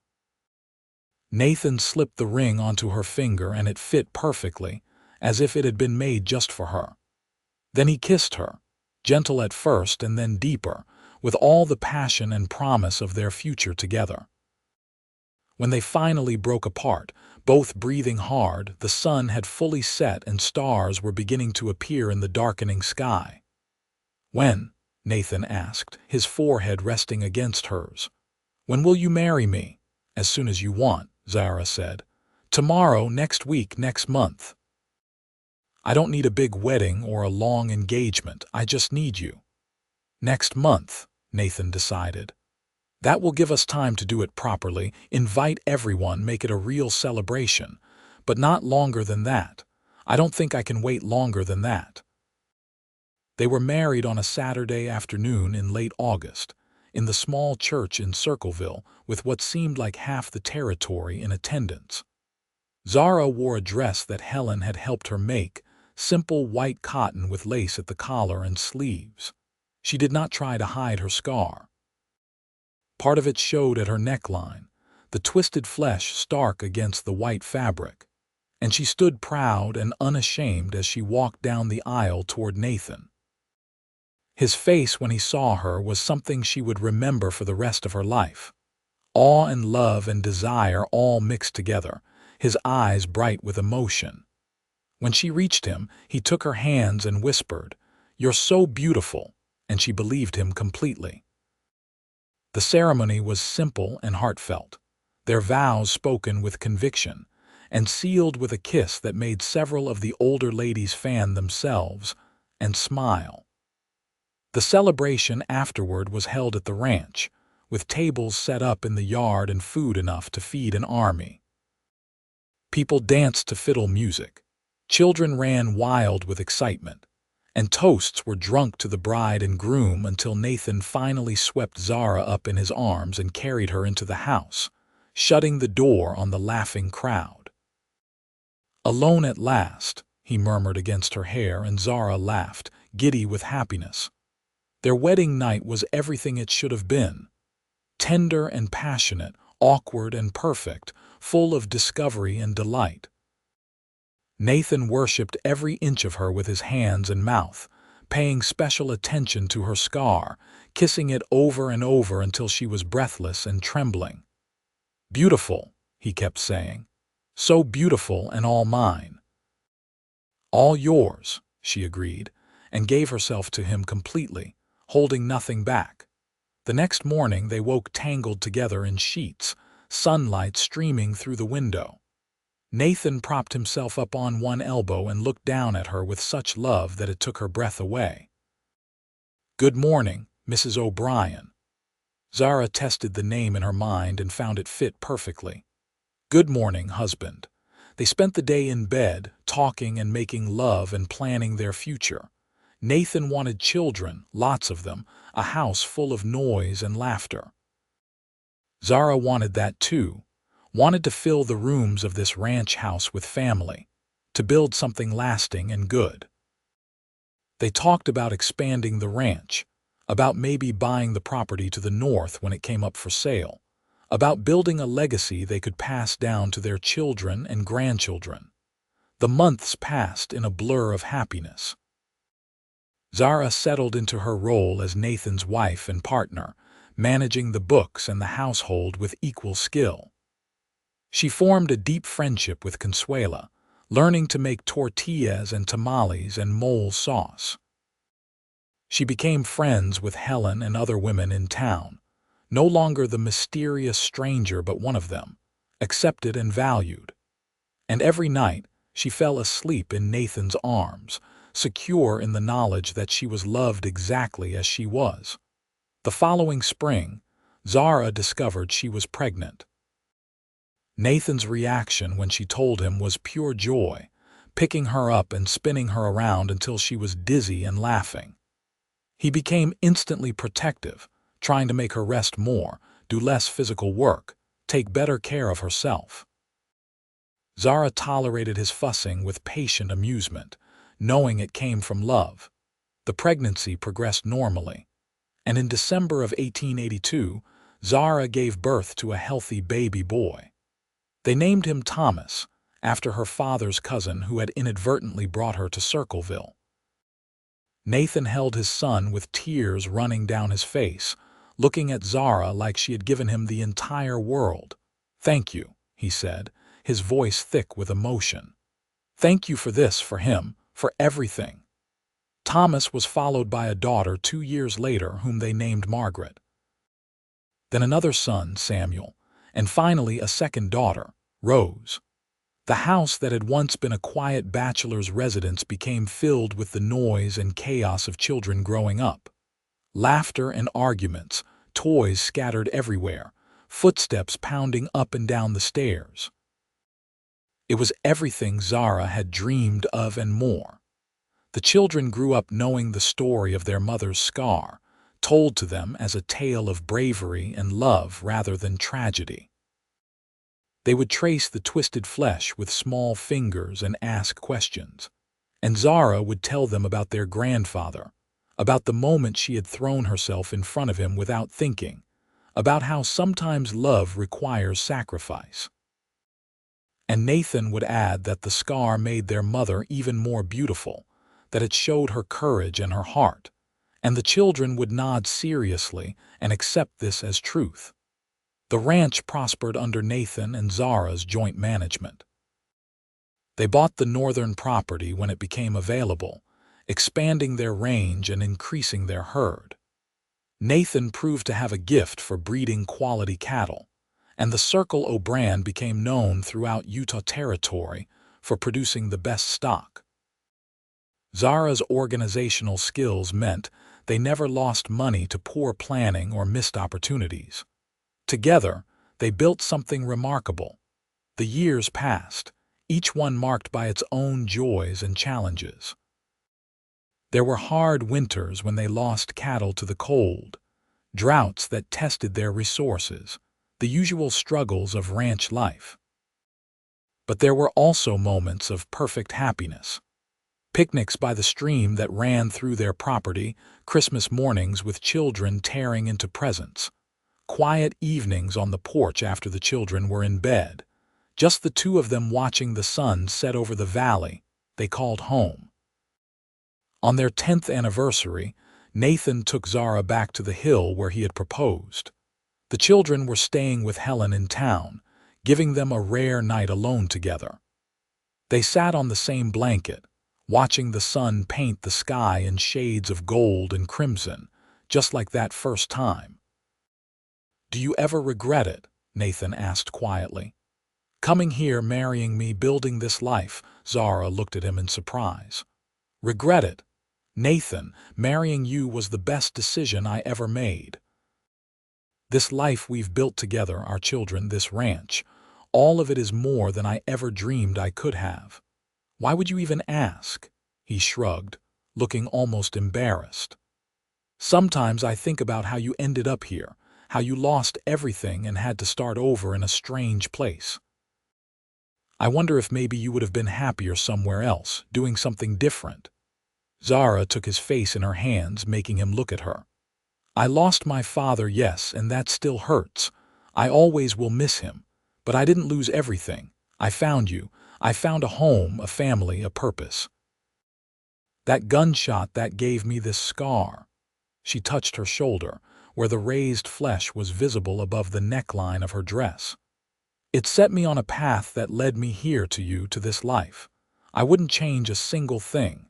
Nathan slipped the ring onto her finger and it fit perfectly, as if it had been made just for her. Then he kissed her, gentle at first and then deeper, with all the passion and promise of their future together. When they finally broke apart, both breathing hard, the sun had fully set and stars were beginning to appear in the darkening sky. "When?" Nathan asked, his forehead resting against hers. "When will you marry me?" "As soon as you want," Zara said. "Tomorrow, next week, next month. I don't need a big wedding or a long engagement, I just need you." "Next month," Nathan decided. "That will give us time to do it properly, invite everyone, make it a real celebration. But not longer than that. I don't think I can wait longer than that." They were married on a Saturday afternoon in late August, in the small church in Circleville, with what seemed like half the territory in attendance. Zara wore a dress that Helen had helped her make, simple white cotton with lace at the collar and sleeves. She did not try to hide her scar. Part of it showed at her neckline, the twisted flesh stark against the white fabric, and she stood proud and unashamed as she walked down the aisle toward Nathan. His face when he saw her was something she would remember for the rest of her life. Awe and love and desire all mixed together, his eyes bright with emotion. When she reached him, he took her hands and whispered, "You're so beautiful," and she believed him completely. The ceremony was simple and heartfelt, their vows spoken with conviction, and sealed with a kiss that made several of the older ladies fan themselves and smile. The celebration afterward was held at the ranch, with tables set up in the yard and food enough to feed an army. People danced to fiddle music, children ran wild with excitement, and toasts were drunk to the bride and groom until Nathan finally swept Zara up in his arms and carried her into the house, shutting the door on the laughing crowd. "Alone at last," he murmured against her hair, and Zara laughed, giddy with happiness. Their wedding night was everything it should have been. Tender and passionate, awkward and perfect, full of discovery and delight. Nathan worshipped every inch of her with his hands and mouth, paying special attention to her scar, kissing it over and over until she was breathless and trembling. "Beautiful," he kept saying. "So beautiful and all mine." "All yours," she agreed, and gave herself to him completely, holding nothing back. The next morning they woke tangled together in sheets, sunlight streaming through the window. Nathan propped himself up on one elbow and looked down at her with such love that it took her breath away. "Good morning, Mrs. O'Brien." Zara tested the name in her mind and found it fit perfectly. "Good morning, husband." They spent the day in bed, talking and making love and planning their future. Nathan wanted children, lots of them, a house full of noise and laughter. Zara wanted that too, wanted to fill the rooms of this ranch house with family, to build something lasting and good. They talked about expanding the ranch, about maybe buying the property to the north when it came up for sale, about building a legacy they could pass down to their children and grandchildren. The months passed in a blur of happiness. Zara settled into her role as Nathan's wife and partner, managing the books and the household with equal skill. She formed a deep friendship with Consuela, learning to make tortillas and tamales and mole sauce. She became friends with Helen and other women in town, no longer the mysterious stranger but one of them, accepted and valued. And every night she fell asleep in Nathan's arms, secure in the knowledge that she was loved exactly as she was. The following spring, Zara discovered she was pregnant. Nathan's reaction when she told him was pure joy, picking her up and spinning her around until she was dizzy and laughing. He became instantly protective, trying to make her rest more, do less physical work, take better care of herself. Zara tolerated his fussing with patient amusement, knowing it came from love. The pregnancy progressed normally, and in December of 1882, Zara gave birth to a healthy baby boy. They named him Thomas, after her father's cousin who had inadvertently brought her to Circleville. Nathan held his son with tears running down his face, looking at Zara like she had given him the entire world. "Thank you," he said, his voice thick with emotion. "Thank you for this, for him, for everything." Thomas was followed by a daughter 2 years later whom they named Margaret. Then another son, Samuel, and finally a second daughter, Rose. The house that had once been a quiet bachelor's residence became filled with the noise and chaos of children growing up. Laughter and arguments, toys scattered everywhere, footsteps pounding up and down the stairs. It was everything Zara had dreamed of and more. The children grew up knowing the story of their mother's scar, told to them as a tale of bravery and love rather than tragedy. They would trace the twisted flesh with small fingers and ask questions, and Zara would tell them about their grandfather, about the moment she had thrown herself in front of him without thinking, about how sometimes love requires sacrifice. And Nathan would add that the scar made their mother even more beautiful, that it showed her courage and her heart, and the children would nod seriously and accept this as truth. The ranch prospered under Nathan and Zara's joint management. They bought the northern property when it became available, expanding their range and increasing their herd. Nathan proved to have a gift for breeding quality cattle, and the Circle O brand became known throughout Utah Territory for producing the best stock. Zara's organizational skills meant they never lost money to poor planning or missed opportunities. Together, they built something remarkable. The years passed, each one marked by its own joys and challenges. There were hard winters when they lost cattle to the cold, droughts that tested their resources, the usual struggles of ranch life. But there were also moments of perfect happiness. Picnics by the stream that ran through their property, Christmas mornings with children tearing into presents, Quiet evenings on the porch after the children were in bed. Just the two of them watching the sun set over the valley they called home. On their 10th anniversary, Nathan took Zara back to the hill where he had proposed. The children were staying with Helen in town, giving them a rare night alone together. They sat on the same blanket, watching the sun paint the sky in shades of gold and crimson, just like that first time. "Do you ever regret it?" Nathan asked quietly. "Coming here, marrying me, building this life?" Zara looked at him in surprise. "Regret it? Nathan, marrying you was the best decision I ever made. This life we've built together, our children, this ranch, all of it is more than I ever dreamed I could have. Why would you even ask?" He shrugged, looking almost embarrassed. "Sometimes I think about how you ended up here, how you lost everything and had to start over in a strange place. I wonder if maybe you would have been happier somewhere else, doing something different." Zara took his face in her hands, making him look at her. "I lost my father, yes, and that still hurts. I always will miss him. But I didn't lose everything. I found you. I found a home, a family, a purpose. That gunshot that gave me this scar." She touched her shoulder, where the raised flesh was visible above the neckline of her dress. "It set me on a path that led me here to you, to this life. I wouldn't change a single thing."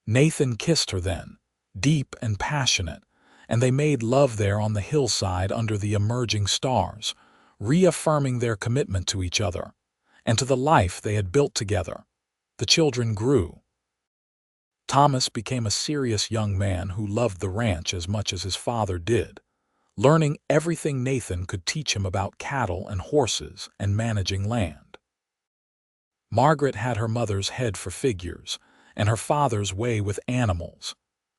Nathan kissed her then, deep and passionate, and they made love there on the hillside under the emerging stars, reaffirming their commitment to each other and to the life they had built together. The children grew. Thomas became a serious young man who loved the ranch as much as his father did, learning everything Nathan could teach him about cattle and horses and managing land. Margaret had her mother's head for figures and her father's way with animals,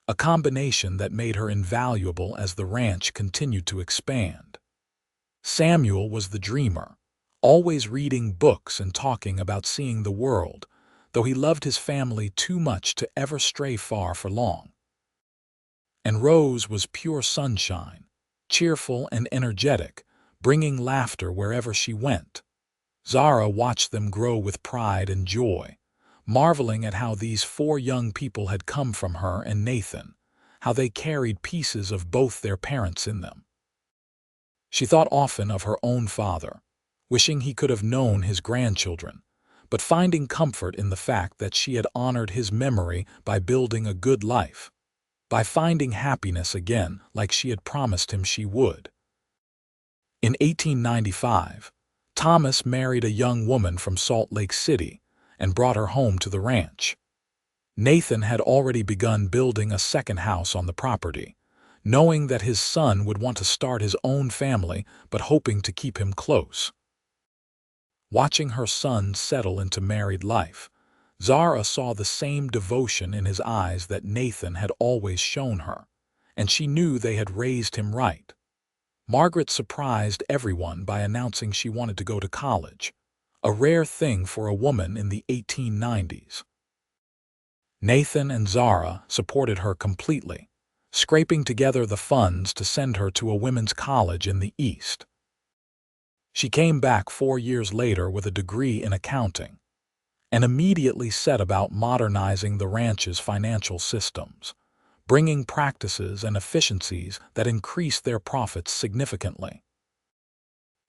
a combination that made her invaluable as the ranch continued to expand. Samuel was the dreamer, always reading books and talking about seeing the world, though he loved his family too much to ever stray far for long. And Rose was pure sunshine, cheerful and energetic, bringing laughter wherever she went. Zara watched them grow with pride and joy, marveling at how these four young people had come from her and Nathan, how they carried pieces of both their parents in them. She thought often of her own father, wishing he could have known his grandchildren, but finding comfort in the fact that she had honored his memory by building a good life, by finding happiness again like she had promised him she would. In 1895, Thomas married a young woman from Salt Lake City and brought her home to the ranch. Nathan had already begun building a second house on the property, knowing that his son would want to start his own family but hoping to keep him close. Watching her son settle into married life, Zara saw the same devotion in his eyes that Nathan had always shown her, and she knew they had raised him right. Margaret surprised everyone by announcing she wanted to go to college, a rare thing for a woman in the 1890s. Nathan and Zara supported her completely, scraping together the funds to send her to a women's college in the East. She came back 4 years later with a degree in accounting and immediately set about modernizing the ranch's financial systems, bringing practices and efficiencies that increased their profits significantly.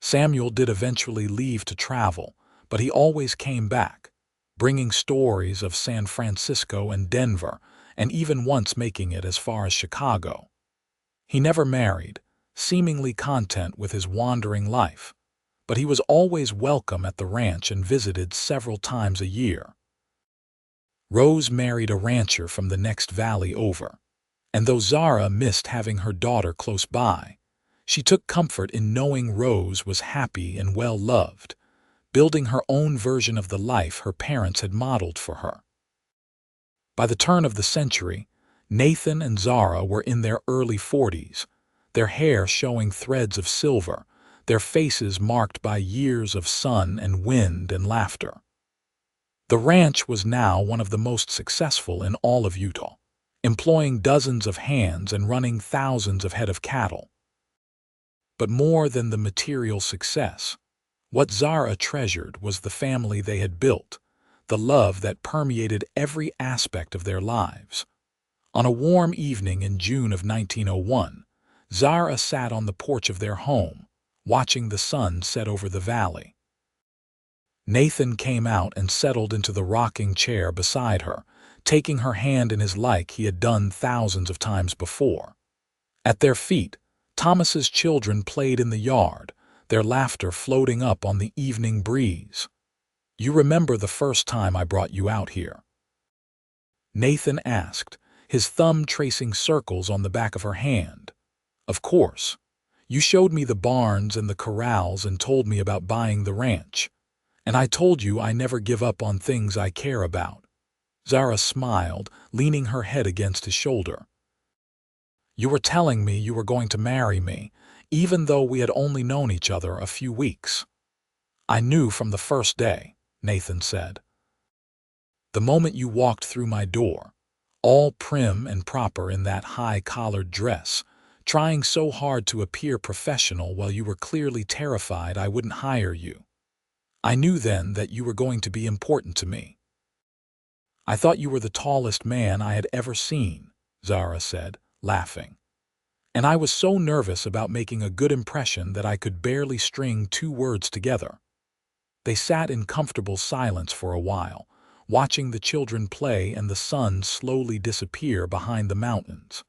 Samuel did eventually leave to travel, but he always came back, bringing stories of San Francisco and Denver, and even once making it as far as Chicago. He never married, seemingly content with his wandering life, but he was always welcome at the ranch and visited several times a year. Rose married a rancher from the next valley over, and though Zara missed having her daughter close by, she took comfort in knowing Rose was happy and well-loved, building her own version of the life her parents had modeled for her. By the turn of the century, Nathan and Zara were in their early 40s, their hair showing threads of silver, their faces marked by years of sun and wind and laughter. The ranch was now one of the most successful in all of Utah, employing dozens of hands and running thousands of head of cattle. But more than the material success, what Zara treasured was the family they had built, the love that permeated every aspect of their lives. On a warm evening in June of 1901, Zara sat on the porch of their home, watching the sun set over the valley. Nathan came out and settled into the rocking chair beside her, taking her hand in his like he had done thousands of times before. At their feet, Thomas's children played in the yard, their laughter floating up on the evening breeze. "You remember the first time I brought you out here?" Nathan asked, his thumb tracing circles on the back of her hand. "Of course. You showed me the barns and the corrals and told me about buying the ranch. And I told you I never give up on things I care about." Zara smiled, leaning her head against his shoulder. "You were telling me you were going to marry me, even though we had only known each other a few weeks." "I knew from the first day," Nathan said. "The moment you walked through my door, all prim and proper in that high-collared dress, trying so hard to appear professional while you were clearly terrified I wouldn't hire you. I knew then that you were going to be important to me." "I thought you were the tallest man I had ever seen," Zara said, laughing. "And I was so nervous about making a good impression that I could barely string two words together." They sat in comfortable silence for a while, watching the children play and the sun slowly disappear behind the mountains.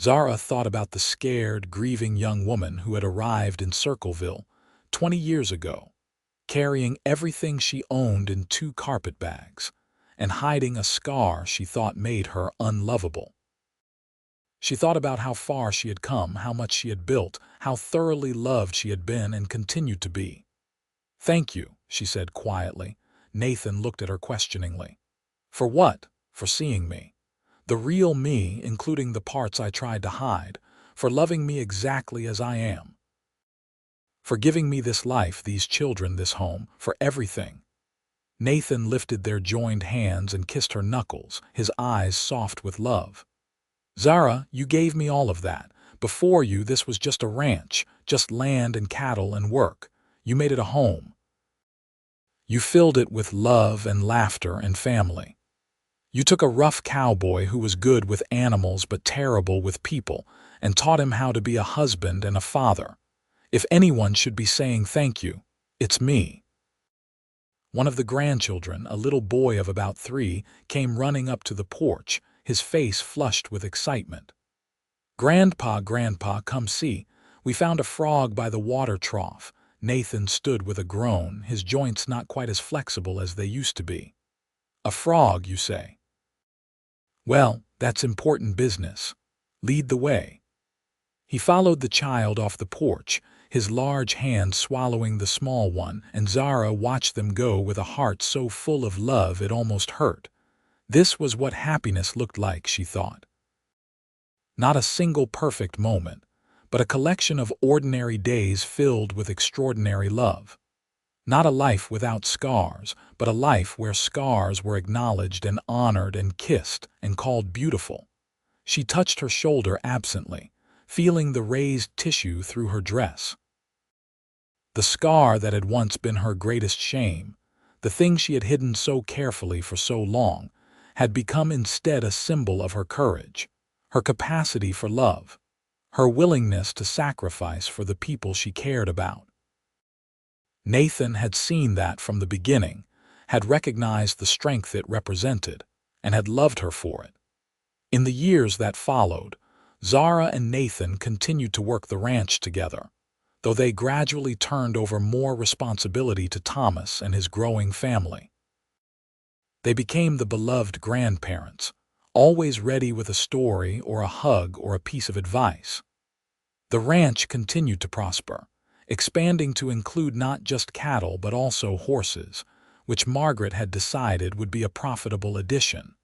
Zara thought about the scared, grieving young woman who had arrived in Circleville 20 years ago, carrying everything she owned in 2 carpet bags, and hiding a scar she thought made her unlovable. She thought about how far she had come, how much she had built, how thoroughly loved she had been and continued to be. "Thank you," she said quietly. Nathan looked at her questioningly. "For what?" "For seeing me. The real me, including the parts I tried to hide. For loving me exactly as I am. For giving me this life, these children, this home, for everything." Nathan lifted their joined hands and kissed her knuckles, his eyes soft with love. "Zara, you gave me all of that. Before you, this was just a ranch, just land and cattle and work. You made it a home. You filled it with love and laughter and family. You took a rough cowboy who was good with animals but terrible with people and taught him how to be a husband and a father. If anyone should be saying thank you, it's me." One of the grandchildren, a little boy of about 3, came running up to the porch, his face flushed with excitement. "Grandpa, Grandpa, come see. We found a frog by the water trough." Nathan stood with a groan, his joints not quite as flexible as they used to be. "A frog, you say? Well, that's important business. Lead the way." He followed the child off the porch, his large hand swallowing the small one, and Zara watched them go with a heart so full of love it almost hurt. This was what happiness looked like, she thought. Not a single perfect moment, but a collection of ordinary days filled with extraordinary love. Not a life without scars, but a life where scars were acknowledged and honored and kissed and called beautiful. She touched her shoulder absently, feeling the raised tissue through her dress. The scar that had once been her greatest shame, the thing she had hidden so carefully for so long, had become instead a symbol of her courage, her capacity for love, her willingness to sacrifice for the people she cared about. Nathan had seen that from the beginning, had recognized the strength it represented, and had loved her for it. In the years that followed, Zara and Nathan continued to work the ranch together, though they gradually turned over more responsibility to Thomas and his growing family. They became the beloved grandparents, always ready with a story or a hug or a piece of advice. The ranch continued to prosper, expanding to include not just cattle but also horses, which Margaret had decided would be a profitable addition.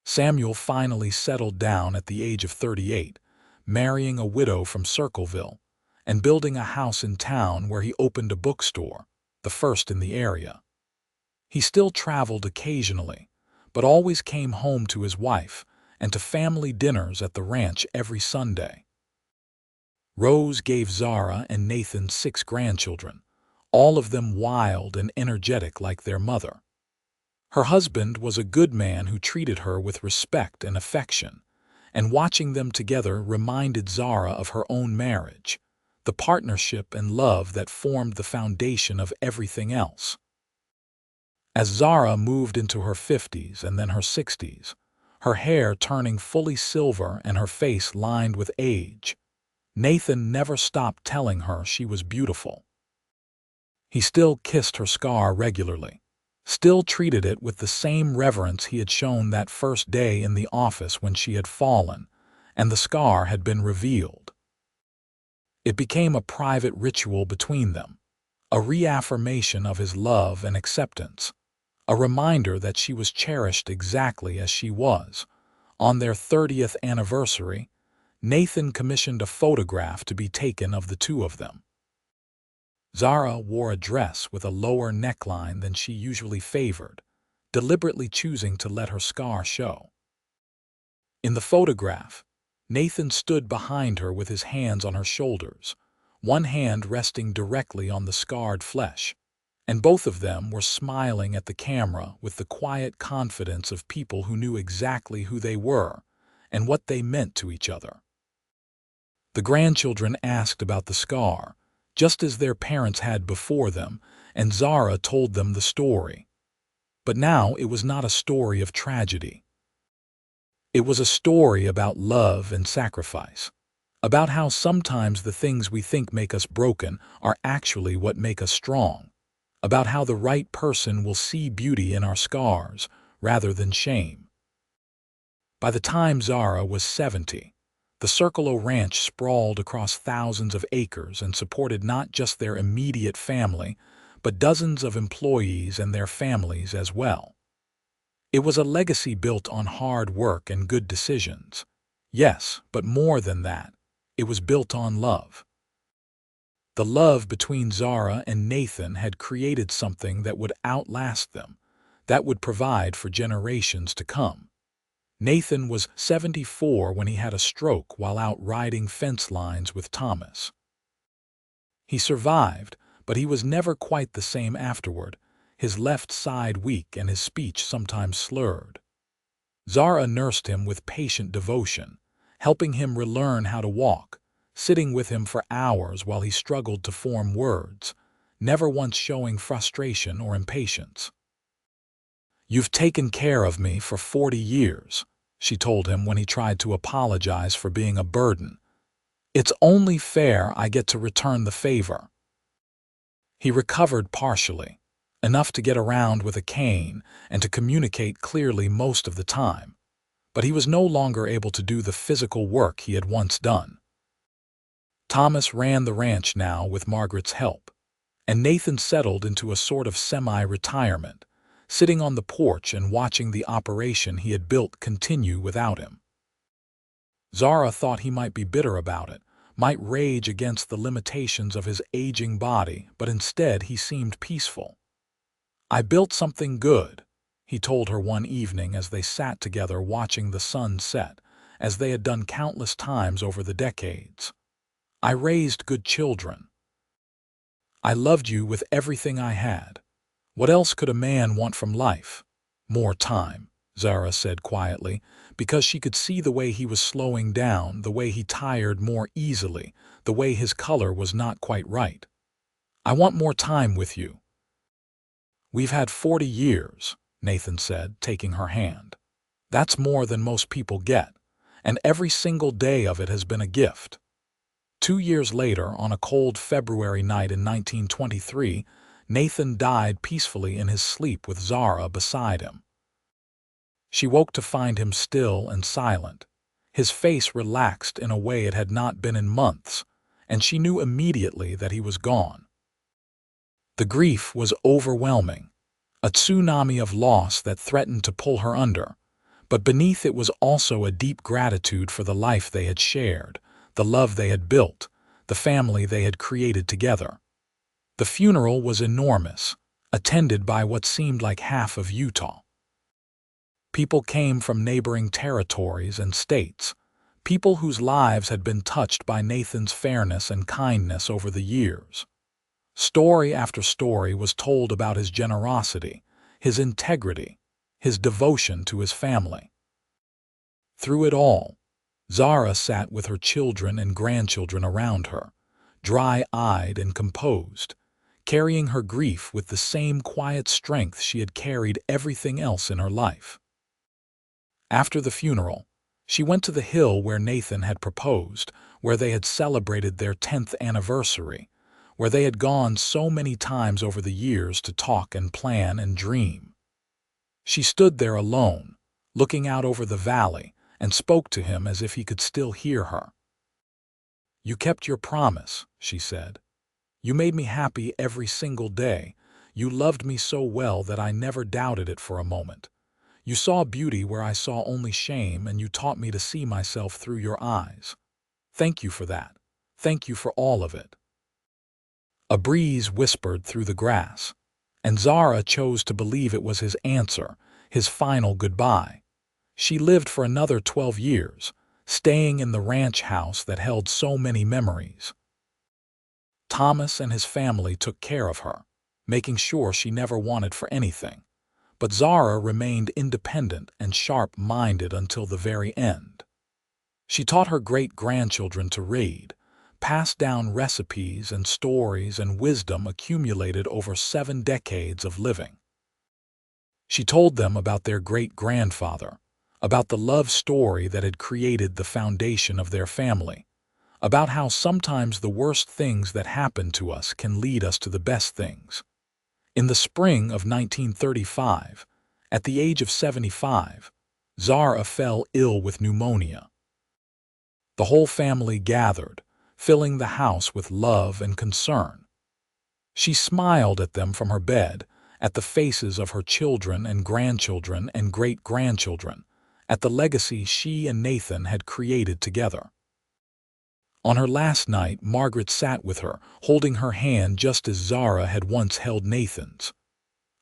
Samuel finally settled down at the age of 38, marrying a widow from Circleville, and building a house in town where he opened a bookstore, the first in the area. He still traveled occasionally, but always came home to his wife and to family dinners at the ranch every Sunday. Rose gave Zara and Nathan 6 grandchildren, all of them wild and energetic like their mother. Her husband was a good man who treated her with respect and affection, and watching them together reminded Zara of her own marriage, the partnership and love that formed the foundation of everything else. As Zara moved into her 50s and then her 60s, her hair turning fully silver and her face lined with age, Nathan never stopped telling her she was beautiful. He still kissed her scar regularly, still treated it with the same reverence he had shown that first day in the office when she had fallen, and the scar had been revealed. It became a private ritual between them, a reaffirmation of his love and acceptance, a reminder that she was cherished exactly as she was. On their 30th anniversary, Nathan commissioned a photograph to be taken of the two of them. Zara wore a dress with a lower neckline than she usually favored, deliberately choosing to let her scar show. In the photograph, Nathan stood behind her with his hands on her shoulders, one hand resting directly on the scarred flesh, and both of them were smiling at the camera with the quiet confidence of people who knew exactly who they were and what they meant to each other. The grandchildren asked about the scar, just as their parents had before them, and Zara told them the story. But now it was not a story of tragedy. It was a story about love and sacrifice, about how sometimes the things we think make us broken are actually what make us strong, about how the right person will see beauty in our scars rather than shame. By the time Zara was 70, the Circle O Ranch sprawled across thousands of acres and supported not just their immediate family, but dozens of employees and their families as well. It was a legacy built on hard work and good decisions. Yes, but more than that, it was built on love. The love between Zara and Nathan had created something that would outlast them, that would provide for generations to come. Nathan was 74 when he had a stroke while out riding fence lines with Thomas. He survived, but he was never quite the same afterward, his left side weak and his speech sometimes slurred. Zara nursed him with patient devotion, helping him relearn how to walk, sitting with him for hours while he struggled to form words, never once showing frustration or impatience. "You've taken care of me for 40 years, she told him when he tried to apologize for being a burden. "It's only fair I get to return the favor." He recovered partially, enough to get around with a cane and to communicate clearly most of the time, but he was no longer able to do the physical work he had once done. Thomas ran the ranch now with Margaret's help, and Nathan settled into a sort of semi-retirement, sitting on the porch and watching the operation he had built continue without him. Zara thought he might be bitter about it, might rage against the limitations of his aging body, but instead he seemed peaceful. "I built something good," he told her one evening as they sat together watching the sun set, as they had done countless times over the decades. "I raised good children. I loved you with everything I had. What else could a man want from life?" "More time," Zara said quietly, because she could see the way he was slowing down, the way he tired more easily, the way his color was not quite right. "I want more time with you." "We've had 40 years, Nathan said, taking her hand. "That's more than most people get, and every single day of it has been a gift." 2 years later, on a cold February night in 1923, Nathan died peacefully in his sleep with Zara beside him. She woke to find him still and silent, his face relaxed in a way it had not been in months, and she knew immediately that he was gone. The grief was overwhelming, a tsunami of loss that threatened to pull her under, but beneath it was also a deep gratitude for the life they had shared, the love they had built, the family they had created together. The funeral was enormous, attended by what seemed like half of Utah. People came from neighboring territories and states, people whose lives had been touched by Nathan's fairness and kindness over the years. Story after story was told about his generosity, his integrity, his devotion to his family. Through it all, Zara sat with her children and grandchildren around her, dry-eyed and composed, carrying her grief with the same quiet strength she had carried everything else in her life. After the funeral, she went to the hill where Nathan had proposed, where they had celebrated their 10th anniversary, where they had gone so many times over the years to talk and plan and dream. She stood there alone, looking out over the valley, and spoke to him as if he could still hear her. "You kept your promise," she said. "You made me happy every single day. You loved me so well that I never doubted it for a moment. You saw beauty where I saw only shame, and you taught me to see myself through your eyes. Thank you for that. Thank you for all of it." A breeze whispered through the grass, and Zara chose to believe it was his answer, his final goodbye. She lived for another 12 years, staying in the ranch house that held so many memories. Thomas and his family took care of her, making sure she never wanted for anything. But Zara remained independent and sharp-minded until the very end. She taught her great-grandchildren to read, passed down recipes and stories and wisdom accumulated over 7 decades of living. She told them about their great-grandfather, about the love story that had created the foundation of their family, about how sometimes the worst things that happen to us can lead us to the best things. In the spring of 1935, at the age of 75, Zara fell ill with pneumonia. The whole family gathered, filling the house with love and concern. She smiled at them from her bed, at the faces of her children and grandchildren and great-grandchildren, at the legacy she and Nathan had created together. On her last night, Margaret sat with her, holding her hand just as Zara had once held Nathan's.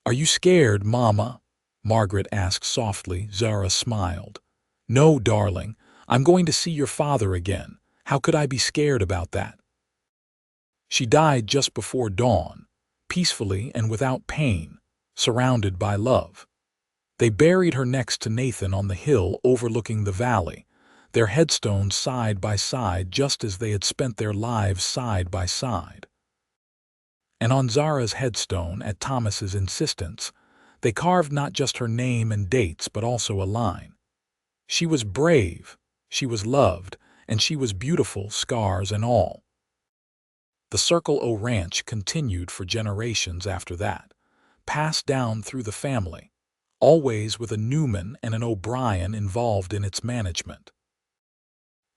"Are you scared, Mama?" Margaret asked softly. Zara smiled. "No, darling. I'm going to see your father again. How could I be scared about that?" She died just before dawn, peacefully and without pain, surrounded by love. They buried her next to Nathan on the hill overlooking the valley, their headstones side by side just as they had spent their lives side by side. And on Zara's headstone, at Thomas's insistence, they carved not just her name and dates but also a line. She was brave, she was loved, and she was beautiful, scars and all. The Circle O Ranch continued for generations after that, passed down through the family, always with a Newman and an O'Brien involved in its management.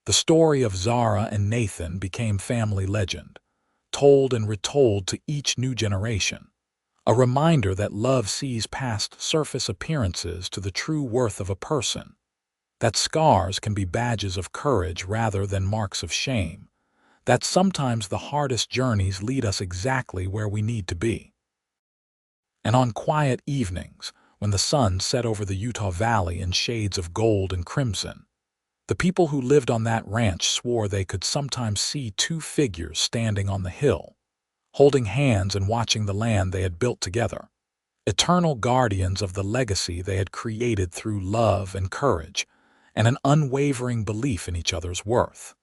The story of Zara and Nathan became family legend, told and retold to each new generation, a reminder that love sees past surface appearances to the true worth of a person, that scars can be badges of courage rather than marks of shame, that sometimes the hardest journeys lead us exactly where we need to be. And on quiet evenings, when the sun set over the Utah Valley in shades of gold and crimson, the people who lived on that ranch swore they could sometimes see 2 figures standing on the hill, holding hands and watching the land they had built together, eternal guardians of the legacy they had created through love and courage, and an unwavering belief in each other's worth.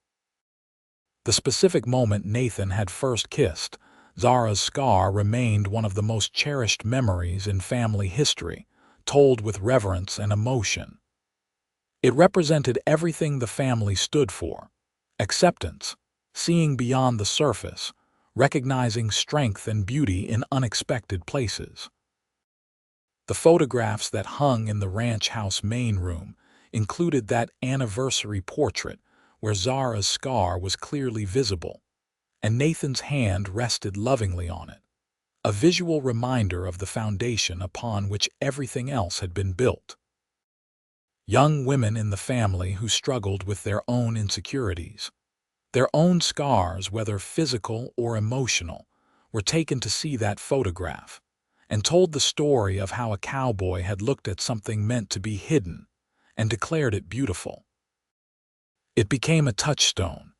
The specific moment Nathan had first kissed Zara's scar remained one of the most cherished memories in family history, told with reverence and emotion. It represented everything the family stood for: acceptance, seeing beyond the surface, recognizing strength and beauty in unexpected places. The photographs that hung in the ranch house main room included that anniversary portrait where Zara's scar was clearly visible, and Nathan's hand rested lovingly on it, a visual reminder of the foundation upon which everything else had been built. Young women in the family who struggled with their own insecurities, their own scars, whether physical or emotional, were taken to see that photograph and told the story of how a cowboy had looked at something meant to be hidden and declared it beautiful. It became a touchstone,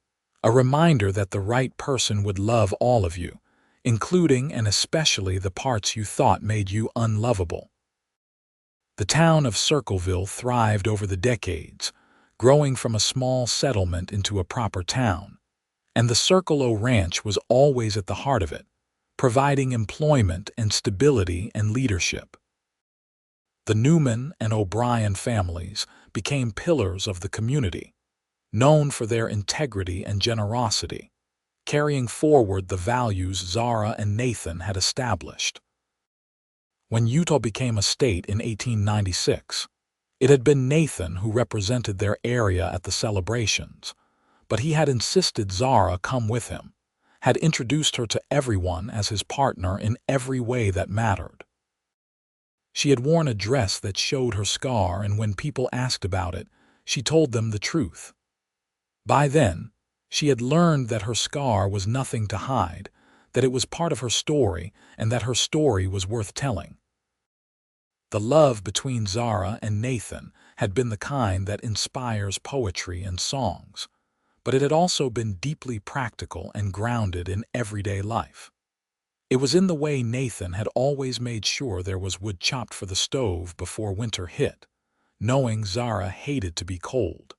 a reminder that the right person would love all of you, including and especially the parts you thought made you unlovable. The town of Circleville thrived over the decades, growing from a small settlement into a proper town, and the Circle O Ranch was always at the heart of it, providing employment and stability and leadership. The Newman and O'Brien families became pillars of the community, known for their integrity and generosity, carrying forward the values Zara and Nathan had established. When Utah became a state in 1896, it had been Nathan who represented their area at the celebrations, but he had insisted Zara come with him, had introduced her to everyone as his partner in every way that mattered. She had worn a dress that showed her scar, and when people asked about it, she told them the truth. By then, she had learned that her scar was nothing to hide, that it was part of her story, and that her story was worth telling. The love between Zara and Nathan had been the kind that inspires poetry and songs, but it had also been deeply practical and grounded in everyday life. It was in the way Nathan had always made sure there was wood chopped for the stove before winter hit, knowing Zara hated to be cold.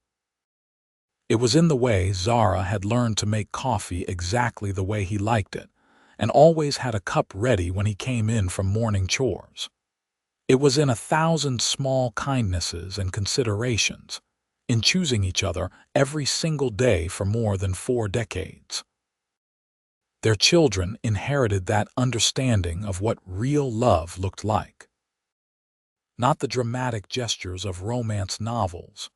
It was in the way Zara had learned to make coffee exactly the way he liked it, and always had a cup ready when he came in from morning chores. It was in 1,000 small kindnesses and considerations, in choosing each other every single day for more than 4 decades. Their children inherited that understanding of what real love looked like. Not the dramatic gestures of romance novels,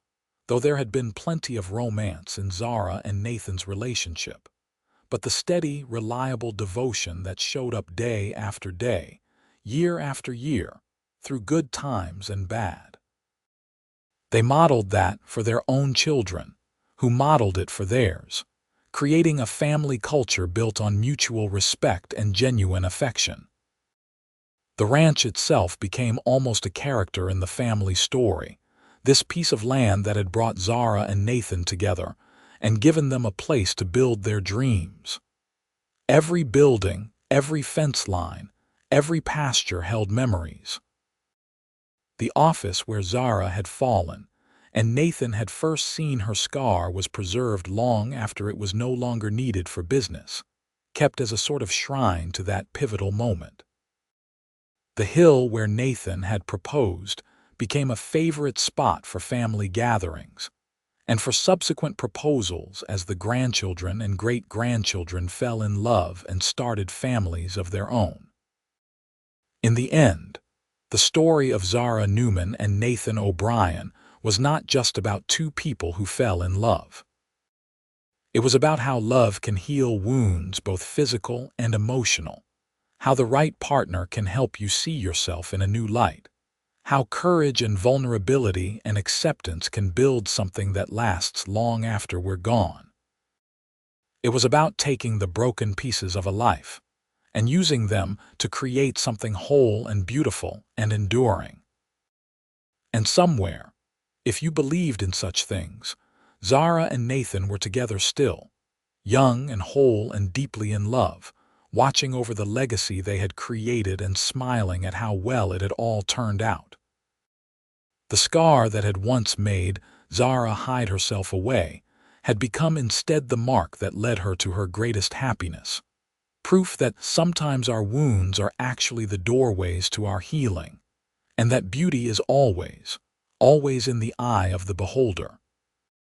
though there had been plenty of romance in Zara and Nathan's relationship, but the steady, reliable devotion that showed up day after day, year after year, through good times and bad. They modeled that for their own children, who modeled it for theirs, creating a family culture built on mutual respect and genuine affection. The ranch itself became almost a character in the family story, this piece of land that had brought Zara and Nathan together and given them a place to build their dreams. Every building, every fence line, every pasture held memories. The office where Zara had fallen and Nathan had first seen her scar was preserved long after it was no longer needed for business, kept as a sort of shrine to that pivotal moment. The hill where Nathan had proposed became a favorite spot for family gatherings, and for subsequent proposals as the grandchildren and great-grandchildren fell in love and started families of their own. In the end, the story of Zara Newman and Nathan O'Brien was not just about 2 people who fell in love. It was about how love can heal wounds, both physical and emotional, how the right partner can help you see yourself in a new light, how courage and vulnerability and acceptance can build something that lasts long after we're gone. It was about taking the broken pieces of a life and using them to create something whole and beautiful and enduring. And somewhere, if you believed in such things, Zara and Nathan were together still, young and whole and deeply in love, watching over the legacy they had created and smiling at how well it had all turned out. The scar that had once made Zara hide herself away had become instead the mark that led her to her greatest happiness. Proof that sometimes our wounds are actually the doorways to our healing, and that beauty is always, always in the eye of the beholder.